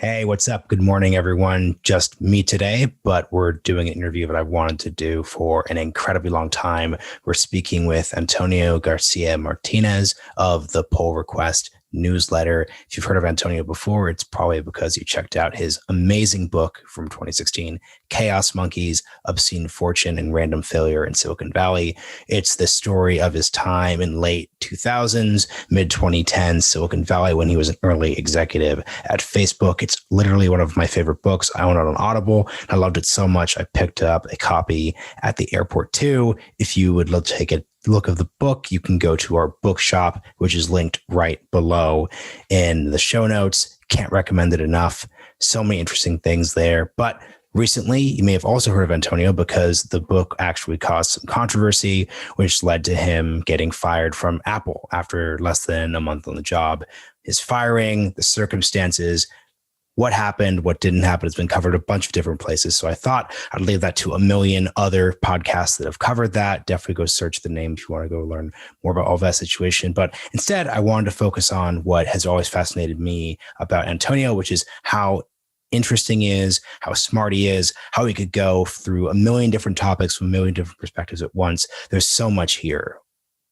Hey, what's up? Good morning, everyone. Just me today, but we're doing an interview that I've wanted to do for an incredibly long time. We're speaking with Antonio García Martínez of the Pull Request newsletter. If you've heard of Antonio before, it's probably because you checked out his amazing book from 2016, Chaos Monkeys, Obscene Fortune and Random Failure in Silicon Valley. It's the story of his time in late 2000s, mid 2010s, Silicon Valley, when he was an early executive at Facebook. It's literally one of my favorite books. I own it on Audible. I loved it so much, I picked up a copy at the airport too. If you would love to take a look of the book, you can go to our bookshop, which is linked right below in the show notes. Can't recommend it enough. So many interesting things there. But recently, you may have also heard of Antonio because the book actually caused some controversy, which led to him getting fired from Apple after less than a month on the job. His firing, the circumstances, what happened, what didn't happen has been covered a bunch of different places. So I thought I'd leave that to a million other podcasts that have covered that. Definitely go search the name if you want to go learn more about all that situation. But instead, I wanted to focus on what has always fascinated me about Antonio, which is how interesting he is, how smart he is, how he could go through a million different topics from a million different perspectives at once. There's so much here.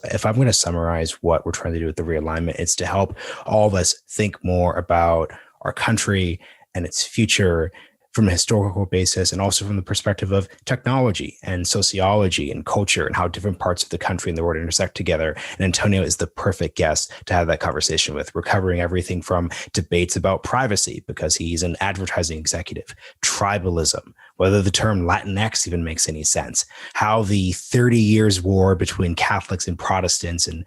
If I'm going to summarize what we're trying to do with the realignment, it's to help all of us think more about our country and its future from a historical basis, and also from the perspective of technology and sociology and culture and how different parts of the country and the world intersect together. And Antonio is the perfect guest to have that conversation with. We're covering everything from debates about privacy, because he's an advertising executive, tribalism, whether the term Latinx even makes any sense, how the 30 years war between Catholics and Protestants in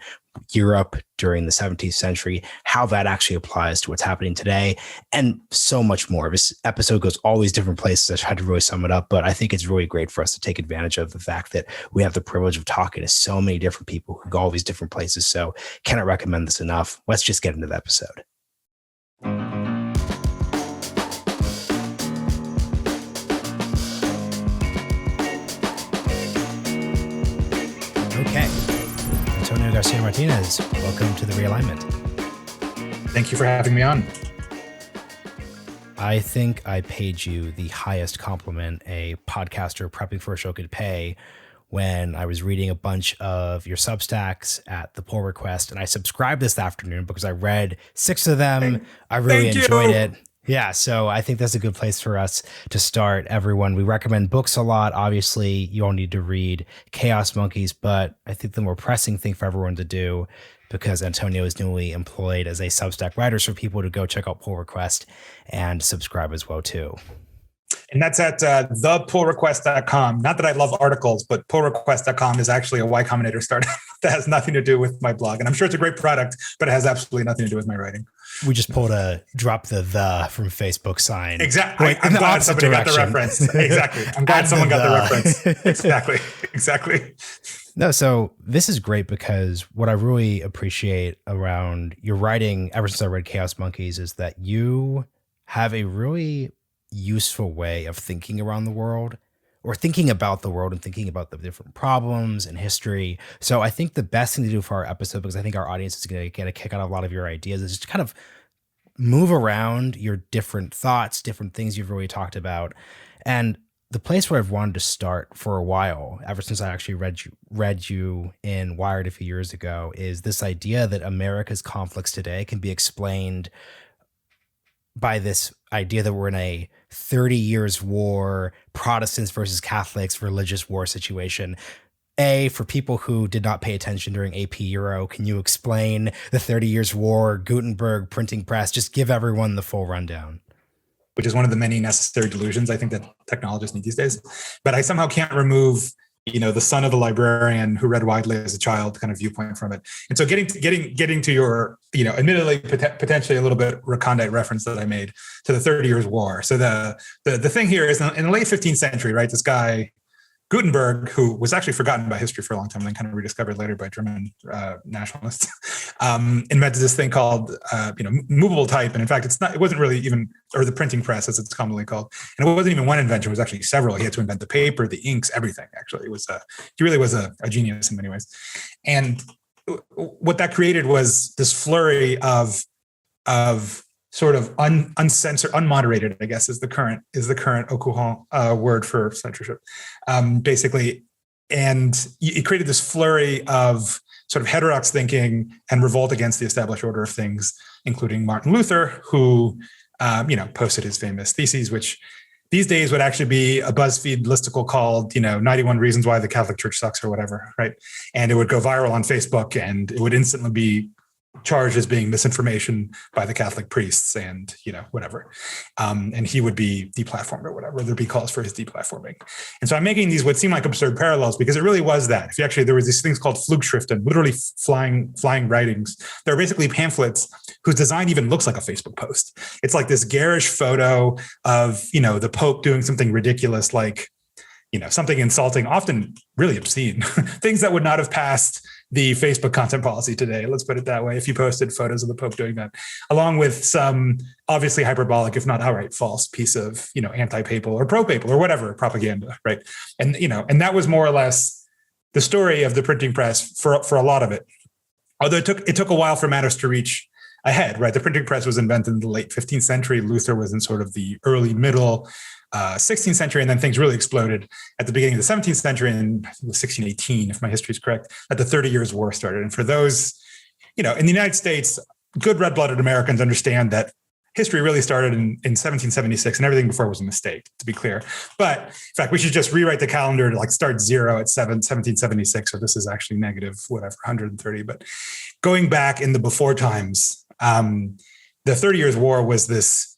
Europe during the 17th century, how that actually applies to what's happening today, and so much more. This episode goes all these different places. I tried to really sum it up, but I think it's really great for us to take advantage of the fact that we have the privilege of talking to so many different people who go all these different places. So cannot recommend this enough. Let's just get into the episode. Okay. Antonio García Martínez, welcome to the Realignment. Thank you for having me on. I think I paid you the highest compliment a podcaster prepping for a show could pay when I was reading a bunch of your Substacks at the Pull Request, and I subscribed this afternoon because I read 6 of them. I really enjoyed it. Yeah, so I think that's a good place for us to start, everyone. We recommend books a lot. Obviously, you all need to read Chaos Monkeys, but I think the more pressing thing for everyone to do, because Antonio is newly employed as a Substack writer, is for people to go check out Pull Request and subscribe as well, too. And that's at thepullrequest.com. Not that I love articles, but pullrequest.com is actually a Y Combinator startup that has nothing to do with my blog. And I'm sure it's a great product, but it has absolutely nothing to do with my writing. We just pulled a drop the from Facebook sign. Exactly. I'm glad somebody got the reference. Exactly. I'm glad someone got the reference. Exactly. No, so this is great because what I really appreciate around your writing ever since I read Chaos Monkeys is that you have a really useful way of thinking around the world, or thinking about the world and thinking about the different problems and history. So I think the best thing to do for our episode, because I think our audience is going to get a kick out of a lot of your ideas, is just kind of move around your different thoughts, different things you've really talked about. And the place where I've wanted to start for a while, ever since I actually read you in Wired a few years ago, is this idea that America's conflicts today can be explained by this idea that we're in a 30 years war, Protestants versus Catholics, religious war situation. For people who did not pay attention during AP Euro, can you explain the 30 years war, Gutenberg, printing press? Just give everyone the full rundown. Which is one of the many necessary delusions I think that technologists need these days. But I somehow can't remove, the son of the librarian who read widely as a child kind of viewpoint from it. And so getting to your, admittedly potentially a little bit recondite reference that I made to the 30 Years' War. So the thing here is in the late 15th century, right? This guy Gutenberg, who was actually forgotten by history for a long time and then kind of rediscovered later by German nationalists, invented this thing called, movable type. And in fact, it wasn't really even, or the printing press as it's commonly called. And it wasn't even one invention, it was actually several. He had to invent the paper, the inks, everything, actually. He really was a genius in many ways. And what that created was this flurry of sort of uncensored, unmoderated, I guess is the current au courant word for censorship, basically. And it created this flurry of sort of heterodox thinking and revolt against the established order of things, including Martin Luther, who, posted his famous theses, which these days would actually be a BuzzFeed listicle called, 91 Reasons Why the Catholic Church Sucks or whatever, right? And it would go viral on Facebook, and it would instantly be charged as being misinformation by the Catholic priests and, whatever. And he would be deplatformed or whatever. There'd be calls for his deplatforming. And so I'm making these what seem like absurd parallels because it really was that. If you actually, there was these things called Flugschriften, literally flying writings. They're basically pamphlets whose design even looks like a Facebook post. It's like this garish photo of, the Pope doing something ridiculous, like, something insulting, often really obscene, things that would not have passed the Facebook content policy today. Let's put it that way. If you posted photos of the Pope doing that, along with some obviously hyperbolic, if not outright false piece of, anti-papal or pro-papal or whatever propaganda, right? And, and that was more or less the story of the printing press for a lot of it. Although it took a while for matters to reach ahead, right? The printing press was invented in the late 15th century. Luther was in sort of the early middle 16th century, and then things really exploded at the beginning of the 17th century, and I think it was 1618, if my history is correct, that the 30 Years' War started. And for those, in the United States, good red-blooded Americans understand that history really started in 1776, and everything before was a mistake, to be clear. But in fact, we should just rewrite the calendar to start zero at 1776, or this is actually negative, whatever, 130. But going back in the before times, the 30 Years' War was this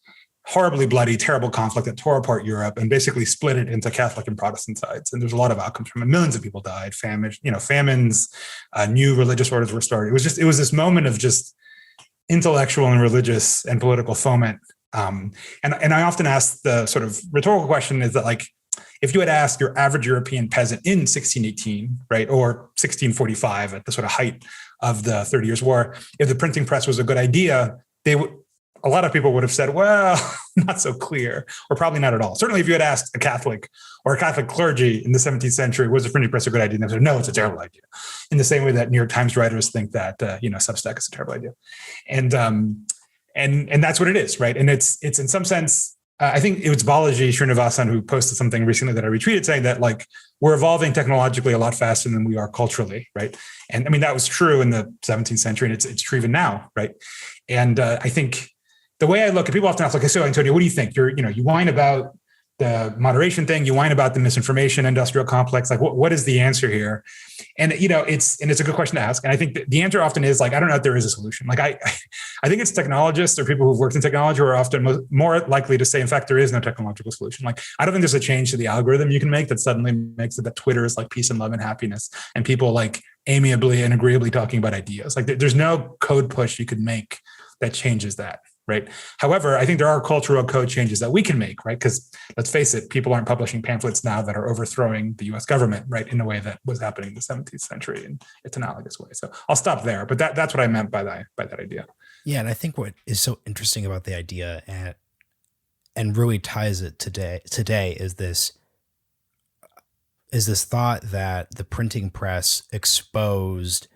horribly bloody, terrible conflict that tore apart Europe and basically split it into Catholic and Protestant sides. And there's a lot of outcomes from it. Millions of people died, famines, new religious orders were started. It was this moment of just intellectual and religious and political foment. And I often ask the sort of rhetorical question is that if you had asked your average European peasant in 1618, right, or 1645 at the sort of height of the 30 Years' War, if the printing press was a good idea, a lot of people would have said, well, not so clear, or probably not at all. Certainly, if you had asked a Catholic or a Catholic clergy in the 17th century, was the printing press a good idea? And they said, no, it's a terrible idea. In the same way that New York Times writers think that, Substack is a terrible idea. And that's what it is, right? And it's in some sense, I think it was Balaji Srinivasan who posted something recently that I retweeted saying that we're evolving technologically a lot faster than we are culturally, right? And I mean, that was true in the 17th century, and it's true even now, right? And I think the way I look at people often ask, so Antonio, what do you think? You whine about the moderation thing, you whine about the misinformation industrial complex. What is the answer here? And it's a good question to ask. And I think the answer often is I don't know if there is a solution. I think it's technologists or people who've worked in technology who are often more likely to say, in fact, there is no technological solution. I don't think there's a change to the algorithm you can make that suddenly makes it that Twitter is peace and love and happiness, and people amiably and agreeably talking about ideas. There's no code push you could make that changes that. Right. However, I think there are cultural code changes that we can make, right? Because let's face it, people aren't publishing pamphlets now that are overthrowing the US government, right, in a way that was happening in the 17th century in its analogous way. So I'll stop there. But that's what I meant by that idea. Yeah. And I think what is so interesting about the idea and really ties it today is this thought that the printing press exposed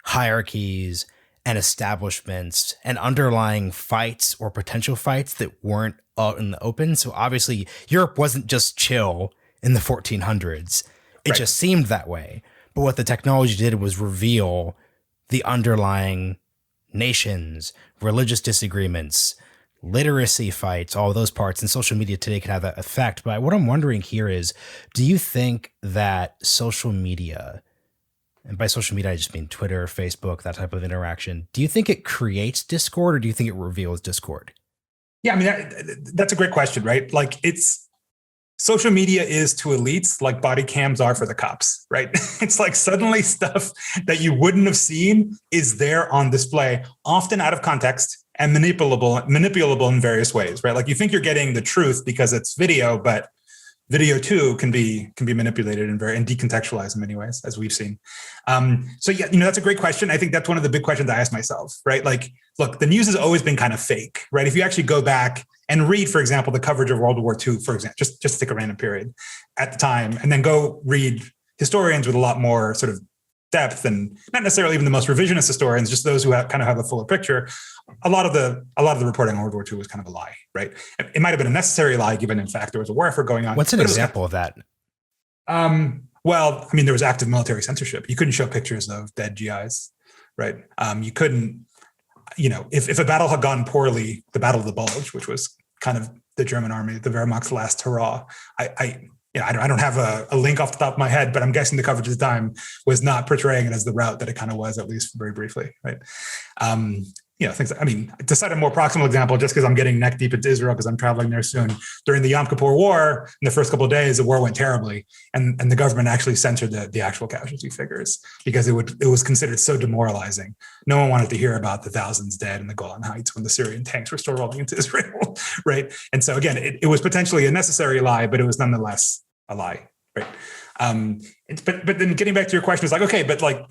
hierarchies and establishments and underlying fights or potential fights that weren't out in the open. So obviously Europe wasn't just chill in the 1400s. It Right. just seemed that way. But what the technology did was reveal the underlying nations, religious disagreements, literacy fights, all those parts. And social media today can have that effect. But what I'm wondering here is, do you think that social media, and by social media, I just mean Twitter, Facebook, that type of interaction, do you think it creates discord or do you think it reveals discord? Yeah, I mean, that's a great question, right? It's social media is to elites like body cams are for the cops, right? It's suddenly stuff that you wouldn't have seen is there on display, often out of context and manipulable in various ways, right? You think you're getting the truth because it's video, but video too can be manipulated and decontextualized in many ways, as we've seen. So yeah, that's a great question. I think that's one of the big questions I ask myself, right? Look, the news has always been kind of fake, right? If you actually go back and read, for example, the coverage of World War II, for example, just take a random period at the time, and then go read historians with a lot more sort of depth, and not necessarily even the most revisionist historians, just those who kind of have the fuller picture, a lot of the reporting on World War II was kind of a lie, right? It might have been a necessary lie, given in fact there was a war effort going on. What's an example of that? Well, I mean, there was active military censorship. You couldn't show pictures of dead GIs, right? You couldn't, if a battle had gone poorly, the Battle of the Bulge, which was kind of the German army, the Wehrmacht's last hurrah. I don't have a link off the top of my head, but I'm guessing the coverage at the time was not portraying it as the route that it kind of was, at least very briefly, right? Things. To cite a more proximal example, just because I'm getting neck deep into Israel because I'm traveling there soon. During the Yom Kippur War, in the first couple of days, the war went terribly, and the government actually censored the actual casualty figures because it was considered so demoralizing. No one wanted to hear about the thousands dead in the Golan Heights when the Syrian tanks were still rolling into Israel, right? And so again, it was potentially a necessary lie, but it was nonetheless a lie, right? But then getting back to your question, it's like, okay, but like,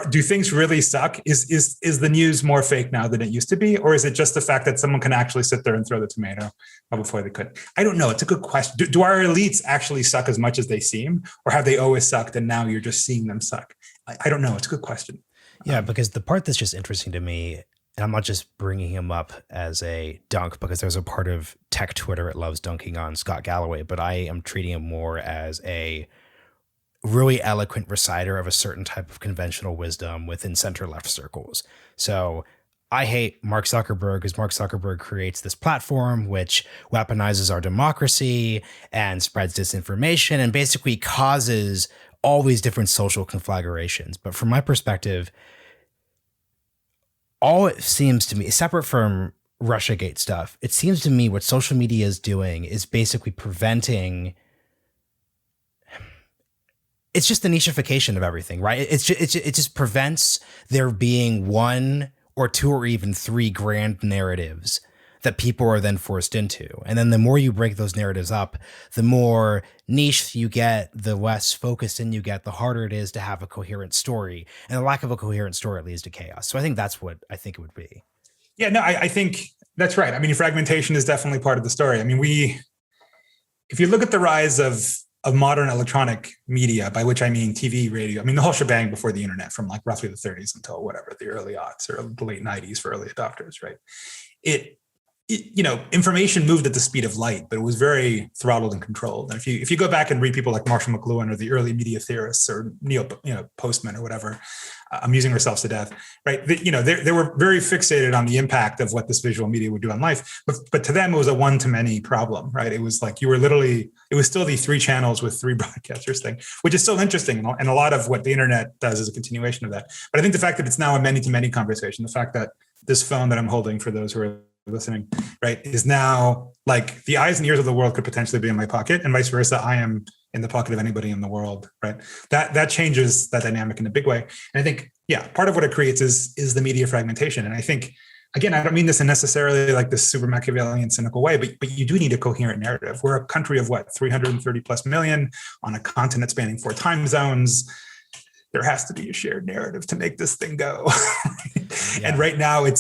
do things really suck? Is the news more fake now than it used to be? Or is it just the fact that someone can actually sit there and throw the tomato before they could? I don't know. It's a good question. Do our elites actually suck as much as they seem? Or have they always sucked and now you're just seeing them suck? I don't know. It's a good question. Yeah, because the part that's just interesting to me, and I'm not just bringing him up as a dunk because there's a part of tech Twitter that loves dunking on Scott Galloway, but I am treating him more as a really eloquent reciter of a certain type of conventional wisdom within center-left circles. So I hate Mark Zuckerberg because Mark Zuckerberg creates this platform which weaponizes our democracy and spreads disinformation and basically causes all these different social conflagrations. But from my perspective, all it seems to me, separate from Russiagate stuff, it seems to me what social media is doing is basically preventing. It's just the nichification of everything, right? It just prevents there being one or two or even three grand narratives that people are then forced into. And then the more you break those narratives up, the more niche you get, the less focused in you get, the harder it is to have a coherent story. And the lack of a coherent story leads to chaos. So I think that's what I think it would be. Yeah, no, I think that's right. I mean, fragmentation is definitely part of the story. I mean, if you look at the rise of modern electronic media, by which I mean TV, radio, I mean the whole shebang before the internet, from like roughly the 30s until whatever, the early aughts or the late 90s for early adopters, right? Information moved at the speed of light, but it was very throttled and controlled. And if you go back and read people like Marshall McLuhan or the early media theorists or Postman or whatever, amusing ourselves to death, right? They were very fixated on the impact of what this visual media would do on life, but to them it was a one-to-many problem, right? It was like it was still the 3 channels with 3 broadcasters thing, which is still interesting, and a lot of what the internet does is a continuation of that. But I think the fact that it's now a many-to-many conversation, the fact that this phone that I'm holding, for those who are listening, right, is now like the eyes and ears of the world could potentially be in my pocket, and vice versa. I am in the pocket of anybody in the world, right? That changes that dynamic in a big way. And I think, yeah, part of what it creates is the media fragmentation. And I think, again, I don't mean this in necessarily like this super Machiavellian, cynical way, but you do need a coherent narrative. We're a country of 330 plus million on a continent spanning 4 time zones. There has to be a shared narrative to make this thing go. Yeah. And right now and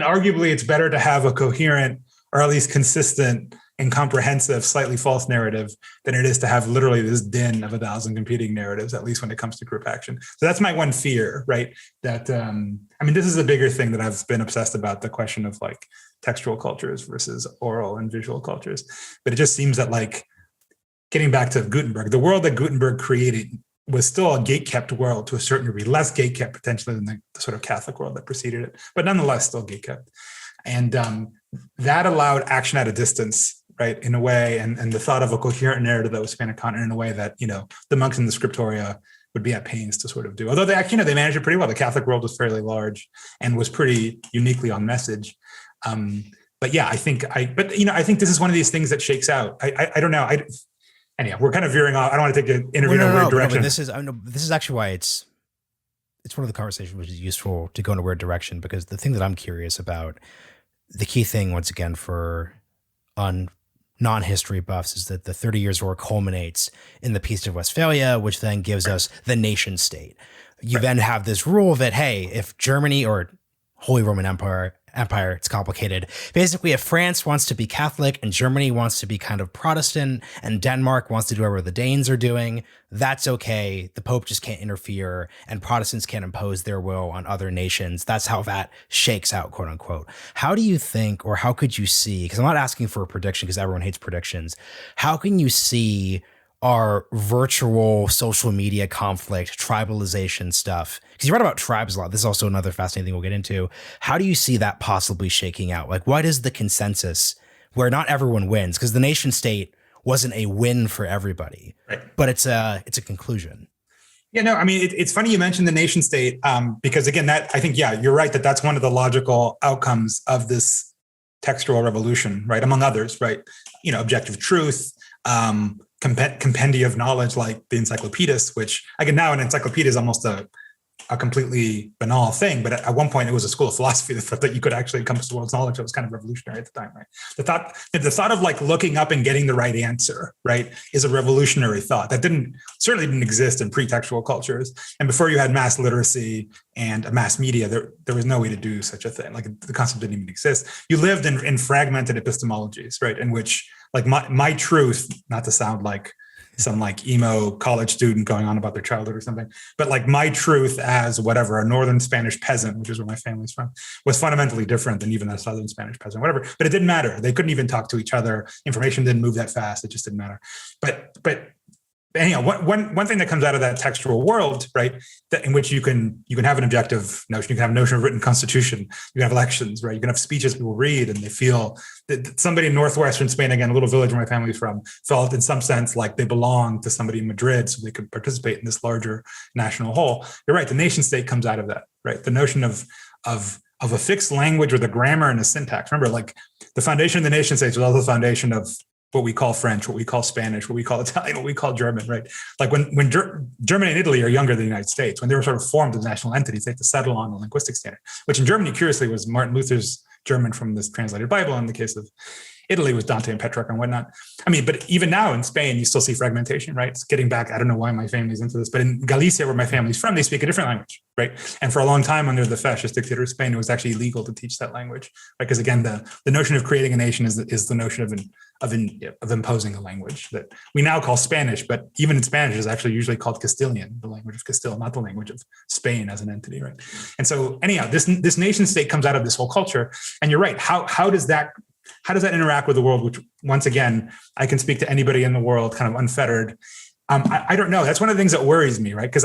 arguably it's better to have a coherent or at least consistent and comprehensive, slightly false narrative than it is to have literally this din of 1,000 competing narratives, at least when it comes to group action. So that's my one fear, right? That, this is a bigger thing that I've been obsessed about, the question of like textual cultures versus oral and visual cultures. But it just seems that, like, getting back to Gutenberg, the world that Gutenberg created was still a gatekept world to a certain degree, less gatekept potentially than the sort of Catholic world that preceded it, but nonetheless still gatekept. And that allowed action at a distance, right, in a way, and the thought of a coherent narrative that would span a continent in a way that, the monks in the scriptoria would be at pains to sort of do. Although they actually, they managed it pretty well. The Catholic world was fairly large and was pretty uniquely on message. But yeah, I think this is one of these things that shakes out. I don't know. Anyhow, we're kind of veering off. I don't want to take the interview in a weird direction. This is actually why it's one of the conversations which is useful to go in a weird direction, because the thing that I'm curious about, the key thing, once again, for non-history buffs, is that the 30 Years' War culminates in the Peace of Westphalia, which then gives us the nation state. You then have this rule that, hey, if Germany or Holy Roman Empire empire. It's complicated. Basically, if France wants to be Catholic and Germany wants to be kind of Protestant and Denmark wants to do whatever the Danes are doing, that's okay. The Pope just can't interfere and Protestants can't impose their will on other nations. That's how that shakes out, quote unquote. How do you think, or how could you see, because I'm not asking for a prediction because everyone hates predictions. How can you see our virtual social media conflict, tribalization stuff? Because you write about tribes a lot. This is also another fascinating thing we'll get into. How do you see that possibly shaking out? Like, what is the consensus where not everyone wins? Because the nation state wasn't a win for everybody, right? But it's a conclusion. Yeah, no, I mean, it's funny you mentioned the nation state because again, that I think, yeah, you're right that that's one of the logical outcomes of this textual revolution, right? Among others, right? You know, objective truth, compendia of knowledge like the encyclopedist, which again now an encyclopedia is almost a completely banal thing, but at one point it was a school of philosophy that thought that you could actually encompass the world's knowledge. That was kind of revolutionary at the time, right? The thought of like looking up and getting the right answer, right, is a revolutionary thought that certainly didn't exist in pre-textual cultures. And before you had mass literacy and mass media, there was no way to do such a thing. Like the concept didn't even exist. You lived in fragmented epistemologies, right, in which like my truth, not to sound like some like emo college student going on about their childhood or something, but like my truth as whatever, a northern Spanish peasant, which is where my family's from, was fundamentally different than even a southern Spanish peasant, whatever. But it didn't matter. They couldn't even talk to each other. Information didn't move that fast. It just didn't matter. But anyhow, one thing that comes out of that textual world, right, that in which you can have an objective notion, you can have a notion of written constitution, you can have elections, right, you can have speeches people read and they feel that somebody in northwestern Spain, again, a little village where my family's from, felt in some sense like they belonged to somebody in Madrid so they could participate in this larger national whole. You're right, the nation state comes out of that, right? The notion of a fixed language with a grammar and a syntax. Remember, like the foundation of the nation state was also the foundation of what we call French, what we call Spanish, what we call Italian, what we call German, right? Like when Germany and Italy are younger than the United States, when they were sort of formed as national entities, they had to settle on a linguistic standard, which in Germany, curiously, was Martin Luther's German from this translated Bible. In the case of Italy, was Dante and Petrarch and whatnot. I mean, but even now in Spain, you still see fragmentation, right? It's getting back, I don't know why my family's into this, but in Galicia, where my family's from, they speak a different language, right? And for a long time under the fascist dictator of Spain, it was actually illegal to teach that language, right? Because again, the notion of creating a nation is the notion of imposing a language that we now call Spanish, but even in Spanish is actually usually called Castilian, the language of Castile, not the language of Spain as an entity, right? And so anyhow, this nation state comes out of this whole culture, and you're right. How does that interact with the world, which once again, I can speak to anybody in the world kind of unfettered. I don't know. That's one of the things that worries me, right? Because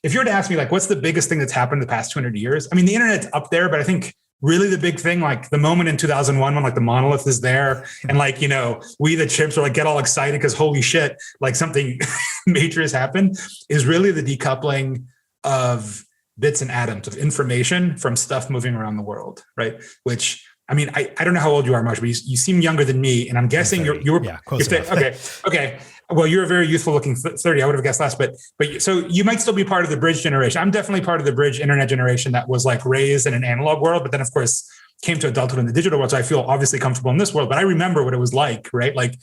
if you were to ask me, like, what's the biggest thing that's happened in the past 200 years? I mean, the internet's up there, but I think really the big thing, like the moment in 2001 when like the monolith is there and like, you know, we, the chips are like, get all excited because holy shit, like something major has happened, is really the decoupling of bits and atoms of information from stuff moving around the world, right? Which, I mean, I don't know how old you are, Marsh, but you seem younger than me, and I'm guessing you were close enough. Okay. Well, you're a very youthful looking 30. I would have guessed less, but so you might still be part of the bridge generation. I'm definitely part of the bridge internet generation that was like raised in an analog world, but then of course came to adulthood in the digital world. So I feel obviously comfortable in this world, but I remember what it was like, right? Like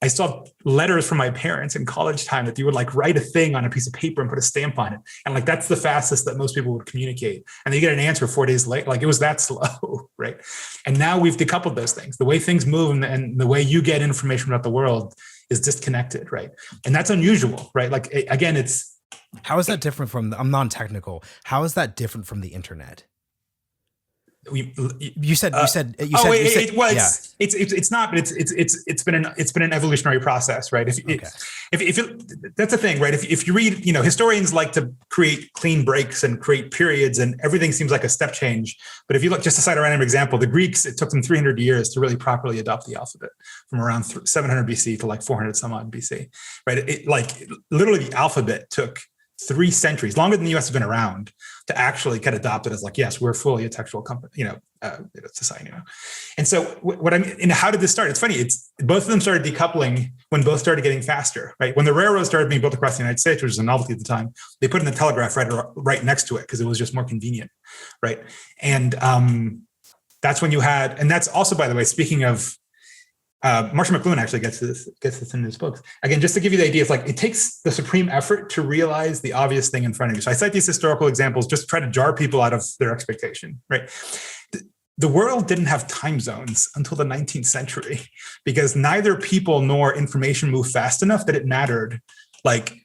I still have letters from my parents in college time that you would like write a thing on a piece of paper and put a stamp on it. And like, that's the fastest that most people would communicate. And they get an answer 4 days late. Like it was that slow, right? And now we've decoupled those things. The way things move and the way you get information about the world is disconnected, right? And that's unusual, right? Like, again, how is that different from, I'm non-technical. How is that different from the internet? It's not, but it's been an evolutionary process, right? That's the thing, right? If you read, you know, historians like to create clean breaks and create periods, and everything seems like a step change. But if you look, just to cite a random example, the Greeks, it took them 300 years to really properly adopt the alphabet, from around 700 BC to like 400 some odd BC, right? Like literally the alphabet took 3 centuries, longer than the US has been around, to actually get adopted as like, yes, we're fully a textual company, society. And so and how did this start? It's funny. It's both of them started decoupling when both started getting faster, right? When the railroad started being built across the United States, which was a novelty at the time, they put in the telegraph right next to it because it was just more convenient, right? And that's when you had, and that's also, by the way, speaking of, Marshall McLuhan actually gets this in his books. Again, just to give you the idea, it's like it takes the supreme effort to realize the obvious thing in front of you. So I cite these historical examples just to try to jar people out of their expectation, right? the world didn't have time zones until the 19th century because neither people nor information moved fast enough that it mattered. Like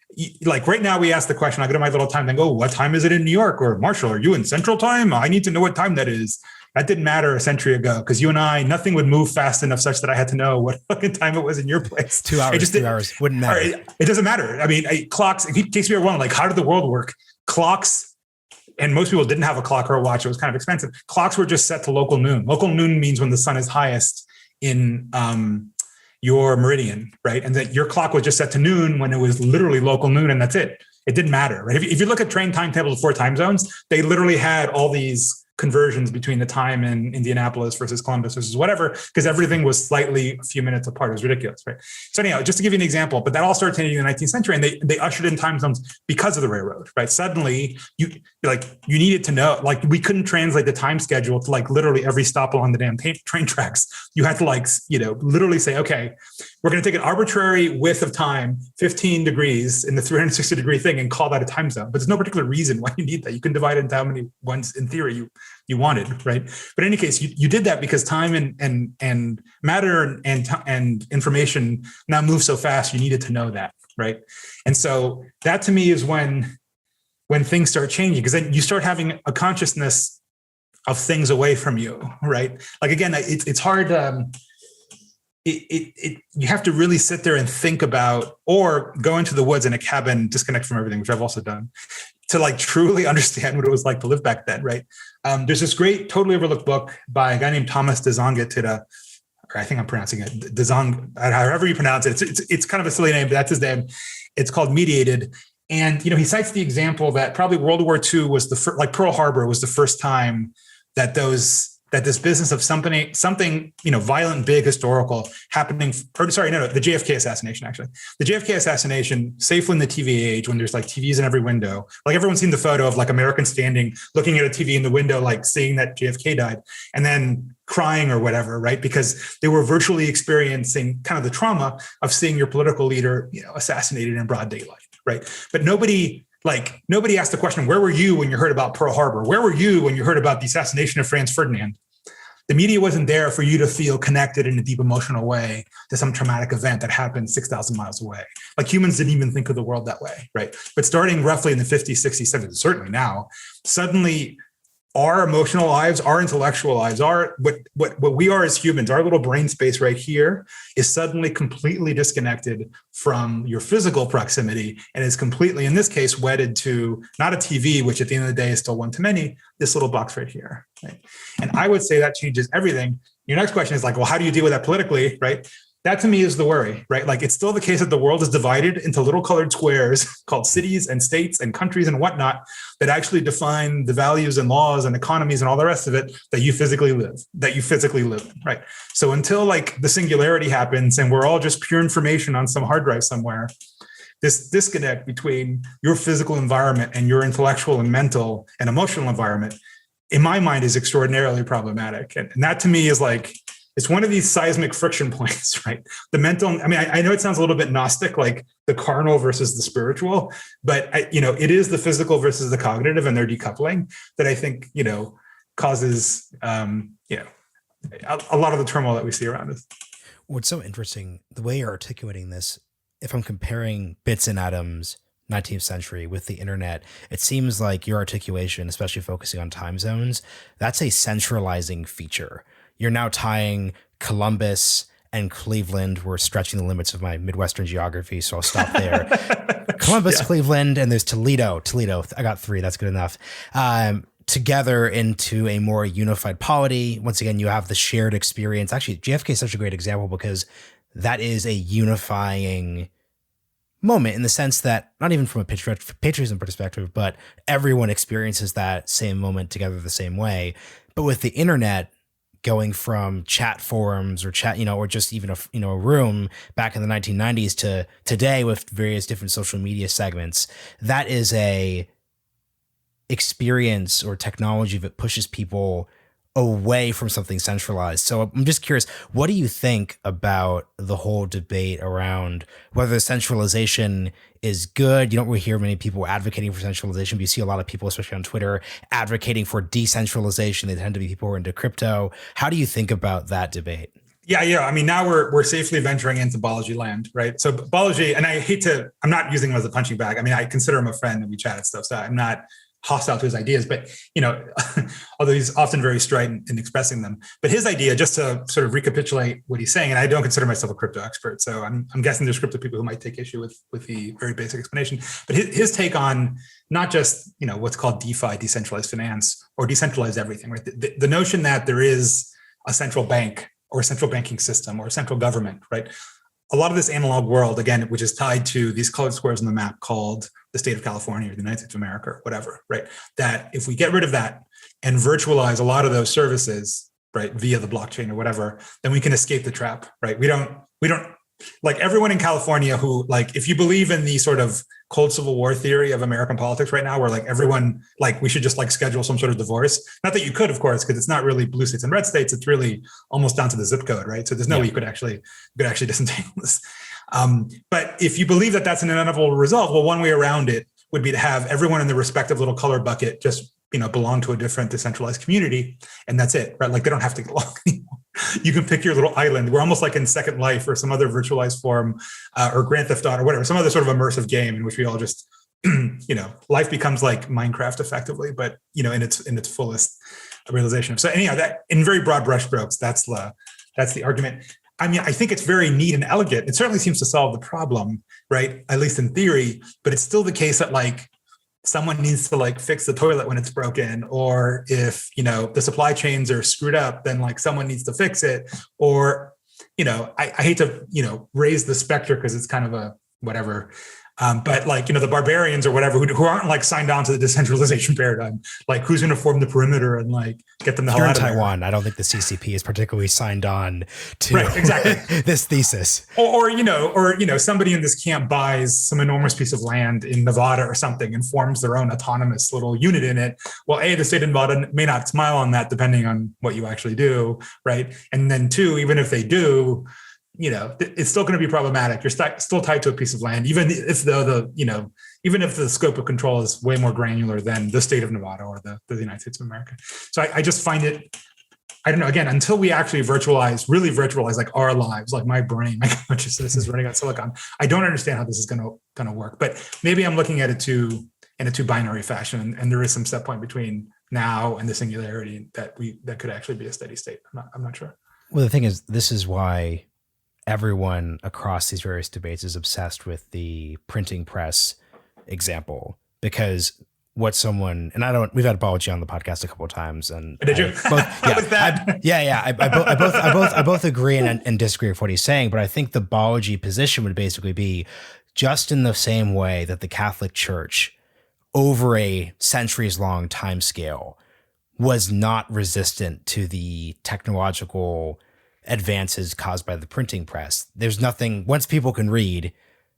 right now we ask the question, I go to my little time thing, oh, what time is it in New York? Or Marshall, are you in Central Time? I need to know what time that is. That didn't matter a century ago because you and I, nothing would move fast enough such that I had to know what fucking time it was in your place. 2 hours, 2 hours wouldn't matter. It doesn't matter. I mean, clocks, in case we were wondering, like, how did the world work? Clocks, and most people didn't have a clock or a watch. It was kind of expensive. Clocks were just set to local noon. Local noon means when the sun is highest in your meridian, right? And that your clock was just set to noon when it was literally local noon, and that's it. It didn't matter, right? If you look at train timetables before time zones, they literally had all these conversions between the time in Indianapolis versus Columbus versus whatever, because everything was slightly a few minutes apart. It was ridiculous, right? So anyhow, just to give you an example, but that all started changing in the 19th century, and they ushered in time zones because of the railroad, right? Suddenly, you needed to know, like, we couldn't translate the time schedule to like literally every stop along the damn train tracks. You had to literally say, okay, we're going to take an arbitrary width of time, 15 degrees in the 360 degree thing, and call that a time zone. But there's no particular reason why you need that. You can divide it into how many ones in theory you wanted, right? But in any case, you did that because time and matter and information now move so fast. You needed to know that, right? And so that to me is when things start changing, because then you start having a consciousness of things away from you, right? Like again, it's hard. You have to really sit there and think about, or go into the woods in a cabin, disconnect from everything, which I've also done, to like truly understand what it was like to live back then, right? There's this great, totally overlooked book by a guy named Thomas Dzongitida, or I think I'm pronouncing it Dzong, however you pronounce it. It's kind of a silly name, but that's his name. It's called Mediated. And he cites the example that probably World War II was the first, like Pearl Harbor was the first time that this business of something violent, big, historical happening. The JFK assassination, actually. The JFK assassination, safely in the TV age, when there's like TVs in every window, like everyone's seen the photo of like Americans standing, looking at a TV in the window, like seeing that JFK died, and then crying or whatever, right? Because they were virtually experiencing kind of the trauma of seeing your political leader, assassinated in broad daylight, right? But nobody asked the question, where were you when you heard about Pearl Harbor? Where were you when you heard about the assassination of Franz Ferdinand? The media wasn't there for you to feel connected in a deep emotional way to some traumatic event that happened 6,000 miles away. Like humans didn't even think of the world that way, right? But starting roughly in the 50s, 60s, 70s, certainly now, suddenly our emotional lives, our intellectual lives, what we are as humans, our little brain space right here is suddenly completely disconnected from your physical proximity, and is completely, in this case, wedded to not a TV, which at the end of the day is still one to many, this little box right here, right? And I would say that changes everything. Your next question is like, well, how do you deal with that politically, right? That to me is the worry, right? Like, it's still the case that the world is divided into little colored squares called cities and states and countries and whatnot that actually define the values and laws and economies and all the rest of it that you physically live in, right? So until like the singularity happens and we're all just pure information on some hard drive somewhere, this disconnect between your physical environment and your intellectual and mental and emotional environment, in my mind, is extraordinarily problematic. And that to me is like, it's one of these seismic friction points, right? The mental, I know it sounds a little bit Gnostic, like the carnal versus the spiritual, but it is the physical versus the cognitive and their decoupling that I think, causes, a lot of the turmoil that we see around us. What's so interesting, the way you're articulating this, if I'm comparing bits and atoms, 19th century with the internet, it seems like your articulation, especially focusing on time zones, that's a centralizing feature. You're now tying Columbus and Cleveland. We're stretching the limits of my Midwestern geography, so I'll stop there. Columbus, yeah. Cleveland, and there's Toledo. I got 3. That's good enough. Together into a more unified polity. Once again, you have the shared experience. Actually, JFK is such a great example because that is a unifying moment in the sense that not even from a patriotism perspective, but everyone experiences that same moment together the same way. But with the internet, going from chat forums or chat, or just even a room back in the 1990s to today with various different social media segments, that is a experience or technology that pushes people away from something centralized. So I'm just curious, what do you think about the whole debate around whether centralization is good? You don't really hear many people advocating for centralization, but you see a lot of people, especially on Twitter, advocating for decentralization. They tend to be people who are into crypto. How do you think about that debate? Yeah. I mean, now we're safely venturing into Balaji land, right? So Balaji, and I'm not using him as a punching bag. I mean, I consider him a friend and we chat and stuff. So I'm not hostile to his ideas, but although he's often very strident in expressing them, but his idea, just to sort of recapitulate what he's saying, and I don't consider myself a crypto expert, so I'm guessing there's crypto people who might take issue with the very basic explanation, but his take on not just what's called DeFi, decentralized finance, or decentralized everything, right? The notion that there is a central bank or a central banking system or a central government, right? A lot of this analog world, again, which is tied to these colored squares on the map called the state of California or the United States of America, or whatever, right? That if we get rid of that and virtualize a lot of those services, right, via the blockchain or whatever, then we can escape the trap, right? We don't like everyone in California who, like, if you believe in the sort of cold civil war theory of American politics right now, where like everyone, like we should just like schedule some sort of divorce. Not that you could, of course, because it's not really blue states and red states. It's really almost down to the zip code, right? So there's no way you could actually disentangle this. But if you believe that that's an inevitable result, well, one way around it would be to have everyone in the respective little color bucket just belong to a different decentralized community, and that's it, right? Like they don't have to get along anymore. You can pick your little island. We're almost like in Second Life or some other virtualized form, or Grand Theft Auto, or whatever, some other sort of immersive game in which we all just, life becomes like Minecraft effectively, but in its fullest realization. So anyhow, that in very broad brushstrokes, that's the argument. I mean, I think it's very neat and elegant. It certainly seems to solve the problem, right? At least in theory, but it's still the case that like someone needs to like fix the toilet when it's broken, or if the supply chains are screwed up, then like someone needs to fix it. Or I hate to raise the specter because it's kind of a whatever, but like the barbarians or whatever who aren't like signed on to the decentralization paradigm, like who's going to form the perimeter and like get them the hell out of Taiwan there? I don't think the CCP is particularly signed on to right, exactly. this thesis. Or somebody in this camp buys some enormous piece of land in Nevada or something and forms their own autonomous little unit in it. Well, A, the state of Nevada may not smile on that depending on what you actually do, right? And then two, even if they do, it's still going to be problematic. You're still tied to a piece of land, even if even if the scope of control is way more granular than the state of Nevada or the United States of America. So I just find it, I don't know, again, until we actually really virtualize like our lives, like my brain, my consciousness is running on silicon. I don't understand how this is going to work, but maybe I'm looking at it in a two binary fashion. And there is some set point between now and the singularity that could actually be a steady state. I'm not sure. Well, the thing is, this is why everyone across these various debates is obsessed with the printing press example, because we've had Balaji on the podcast a couple of times, and did you? I both agree and disagree with what he's saying, but I think the Balaji position would basically be just in the same way that the Catholic Church over a centuries long time scale was not resistant to the technological advances caused by the printing press. There's nothing, once people can read,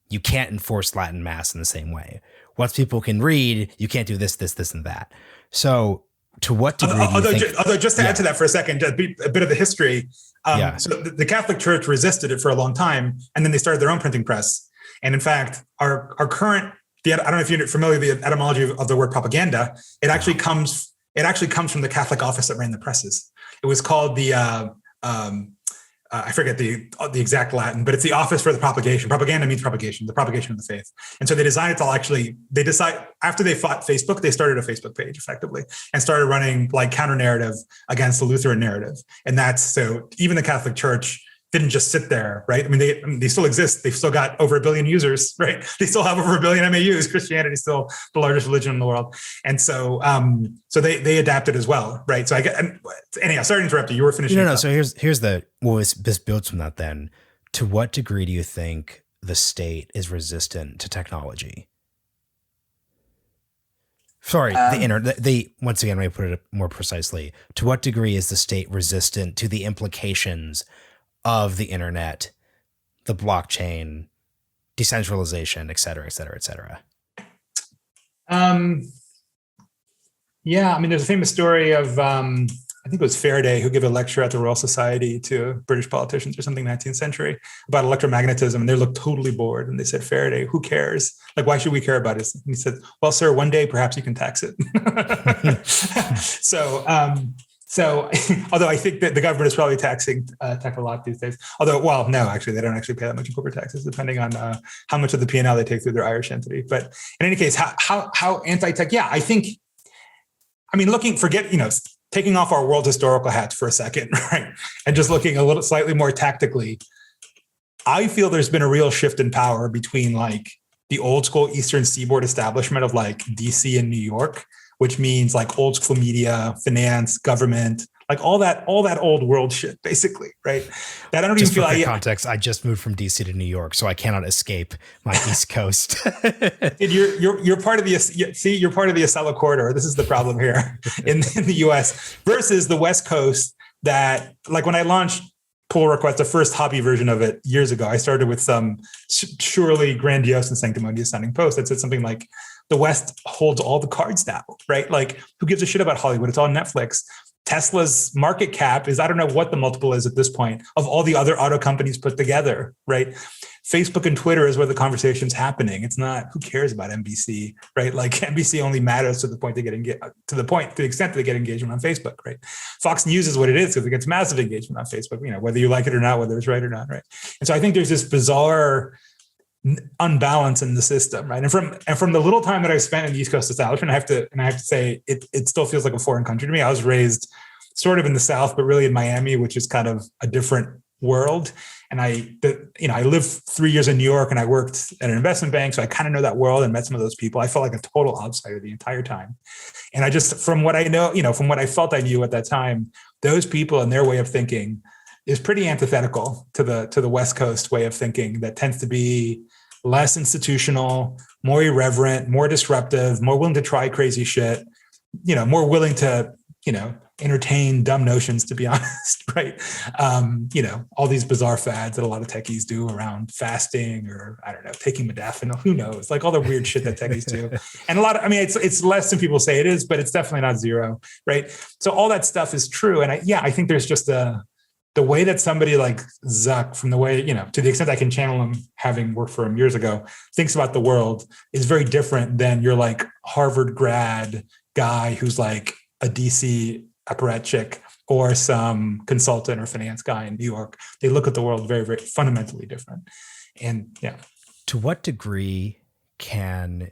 you can't enforce Latin Mass in the same way. Once people can read, you can't do this, and that. So to what degree although just to add to that for a second, a bit of the history. So the Catholic Church resisted it for a long time, and then they started their own printing press. And in fact, our current, I don't know if you're familiar with the etymology of the word propaganda. It actually comes from the Catholic office that ran the presses. It was called the I forget the exact Latin, but it's the office for the propagation. Propaganda means propagation, the propagation of the faith. And so they decided after they fought Facebook, they started a Facebook page effectively and started running like counter narrative against the Lutheran narrative. And so even the Catholic Church didn't just sit there, right? I mean, they still exist. They've still got over 1 billion users, right? They still have over 1 billion MAUs. Christianity is still the largest religion in the world. And so they adapted as well, right? So anyhow, sorry to interrupt you. You were finishing. No. So here's this builds from that then. To what degree do you think the state is resistant to technology? Sorry, once again, let me put it more precisely. To what degree is the state resistant to the implications of the internet, the blockchain, decentralization, et cetera, et cetera, et cetera? Yeah, I mean, there's a famous story of, I I think it was Faraday who gave a lecture at the Royal Society to British politicians or something, 19th century, about electromagnetism. And they looked totally bored. And they said, Faraday, who cares? Like, why should we care about it? And he said, well, sir, one day perhaps you can tax it. So although I think that the government is probably taxing tech a lot these days. Although, well, no, actually, they don't actually pay that much in corporate taxes, depending on how much of the P&L they take through their Irish entity. But in any case, how anti-tech? Yeah, I think, I mean, taking off our world historical hats for a second, right? And just looking a little slightly more tactically, I feel there's been a real shift in power between like the old school Eastern Seaboard establishment of like DC and New York, which means like old school media, finance, government, like all that old world shit, basically, right? That I don't just even feel like context. I just moved from DC to New York, so I cannot escape my East Coast. You're part of you're part of the Acela corridor. This is the problem here in the US versus the West Coast. That, like, when I launched Pull Request, the first hobby version of it years ago, I started with some surely grandiose and sanctimonious sounding post that said something like, the West holds all the cards now, right? Like, who gives a shit about Hollywood? It's all Netflix. Tesla's market cap is, I don't know what the multiple is at this point, of all the other auto companies put together, right? Facebook and Twitter is where the conversation's happening. It's not, who cares about NBC, right? Like, NBC only matters to the extent that they get engagement on Facebook, right? Fox News is what it is because it gets massive engagement on Facebook, whether you like it or not, whether it's right or not, right? And so I think there's this bizarre unbalance in the system, right? And from the little time that I spent in the East Coast establishment, I have to say it still feels like a foreign country to me. I was raised sort of in the South, but really in Miami, which is kind of a different world. And I lived 3 years in New York and I worked at an investment bank, so I kind of know that world and met some of those people. I felt like a total outsider the entire time. And I just, from what I know, from what I felt I knew at that time, those people and their way of thinking is pretty antithetical to the West Coast way of thinking that tends to be less institutional, more irreverent, more disruptive, more willing to try crazy shit, more willing to, entertain dumb notions, to be honest, right? All these bizarre fads that a lot of techies do around fasting or, I don't know, taking modafinil, who knows, like all the weird shit that techies do. And it's less than people say it is, but it's definitely not zero, right? So all that stuff is true. And I think there's just the way that somebody like Zuck, from the way, to the extent I can channel him, having worked for him years ago, thinks about the world is very different than your like Harvard grad guy who's like a DC apparatchik or some consultant or finance guy in New York. They look at the world very, very fundamentally different. And yeah. To what degree can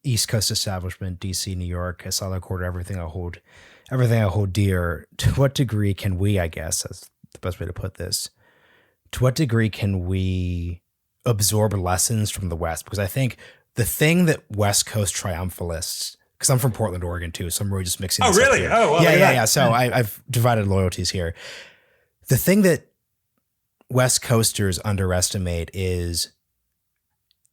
East Coast establishment, DC, New York, Acela corridor, everything I hold dear, to what degree can we, I guess, that's the best way to put this, to what degree can we absorb lessons from the West? Because I think the thing that West Coast triumphalists, because I'm from Portland, Oregon too, so I'm really just mixing this up really? Here. Oh, well, yeah. So I've divided loyalties here. The thing that West Coasters underestimate is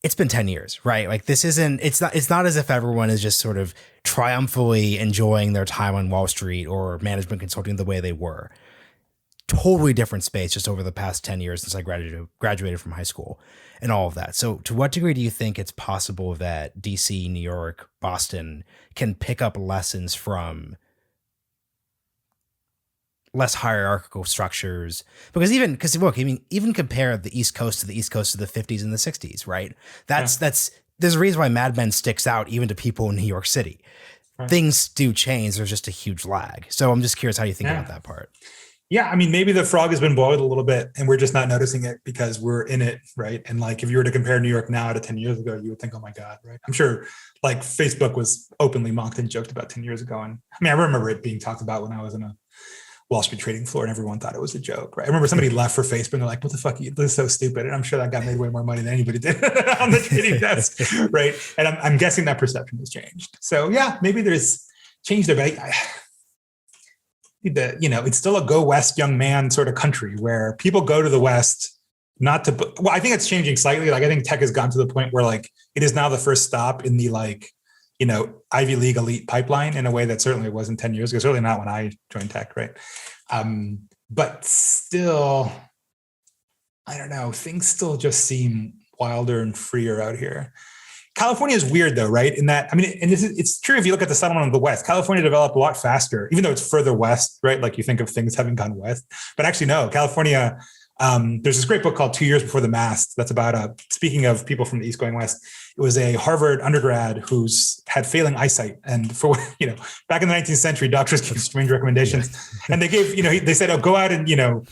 it's been 10 years, right? Like it's not as if everyone is just sort of triumphantly enjoying their time on Wall Street or management consulting the way they were. Totally different space just over the past 10 years since I graduated from high school and all of that. So to what degree do you think it's possible that DC, New York, Boston can pick up lessons from less hierarchical structures? Because even compare the East Coast to the East Coast of the 50s and the 60s, right? There's a reason why Mad Men sticks out even to people in New York City. Right. Things do change. There's just a huge lag. So I'm just curious how you think about that part. Yeah, I mean, maybe the frog has been boiled a little bit and we're just not noticing it because we're in it, right? And like, if you were to compare New York now to 10 years ago, you would think, oh my God, right? I'm sure like Facebook was openly mocked and joked about 10 years ago. And I mean, I remember it being talked about when I was in a Wall Street trading floor and everyone thought it was a joke, right? I remember somebody left for Facebook and they're like, what the fuck, this is so stupid. And I'm sure that guy made way more money than anybody did on the trading desk, right? And I'm guessing that perception has changed. So yeah, maybe there's change there, but it's still a go West young man sort of country where people go to the West I think it's changing slightly. Like I think tech has gotten to the point where like it is now the first stop in the Ivy League elite pipeline in a way that certainly wasn't 10 years ago, certainly not when I joined tech, right? But still, I don't know, things still just seem wilder and freer out here. California is weird though, right? In that, I mean, and it's true if you look at the settlement of the West. California developed a lot faster, even though it's further west, right? Like you think of things having gone west, but actually no, California. There's this great book called 2 Years Before the Mast that's about speaking of people from the East going west. It was a Harvard undergrad who's had failing eyesight, and for back in the 19th century, doctors gave strange recommendations, and they gave they said, oh, go out and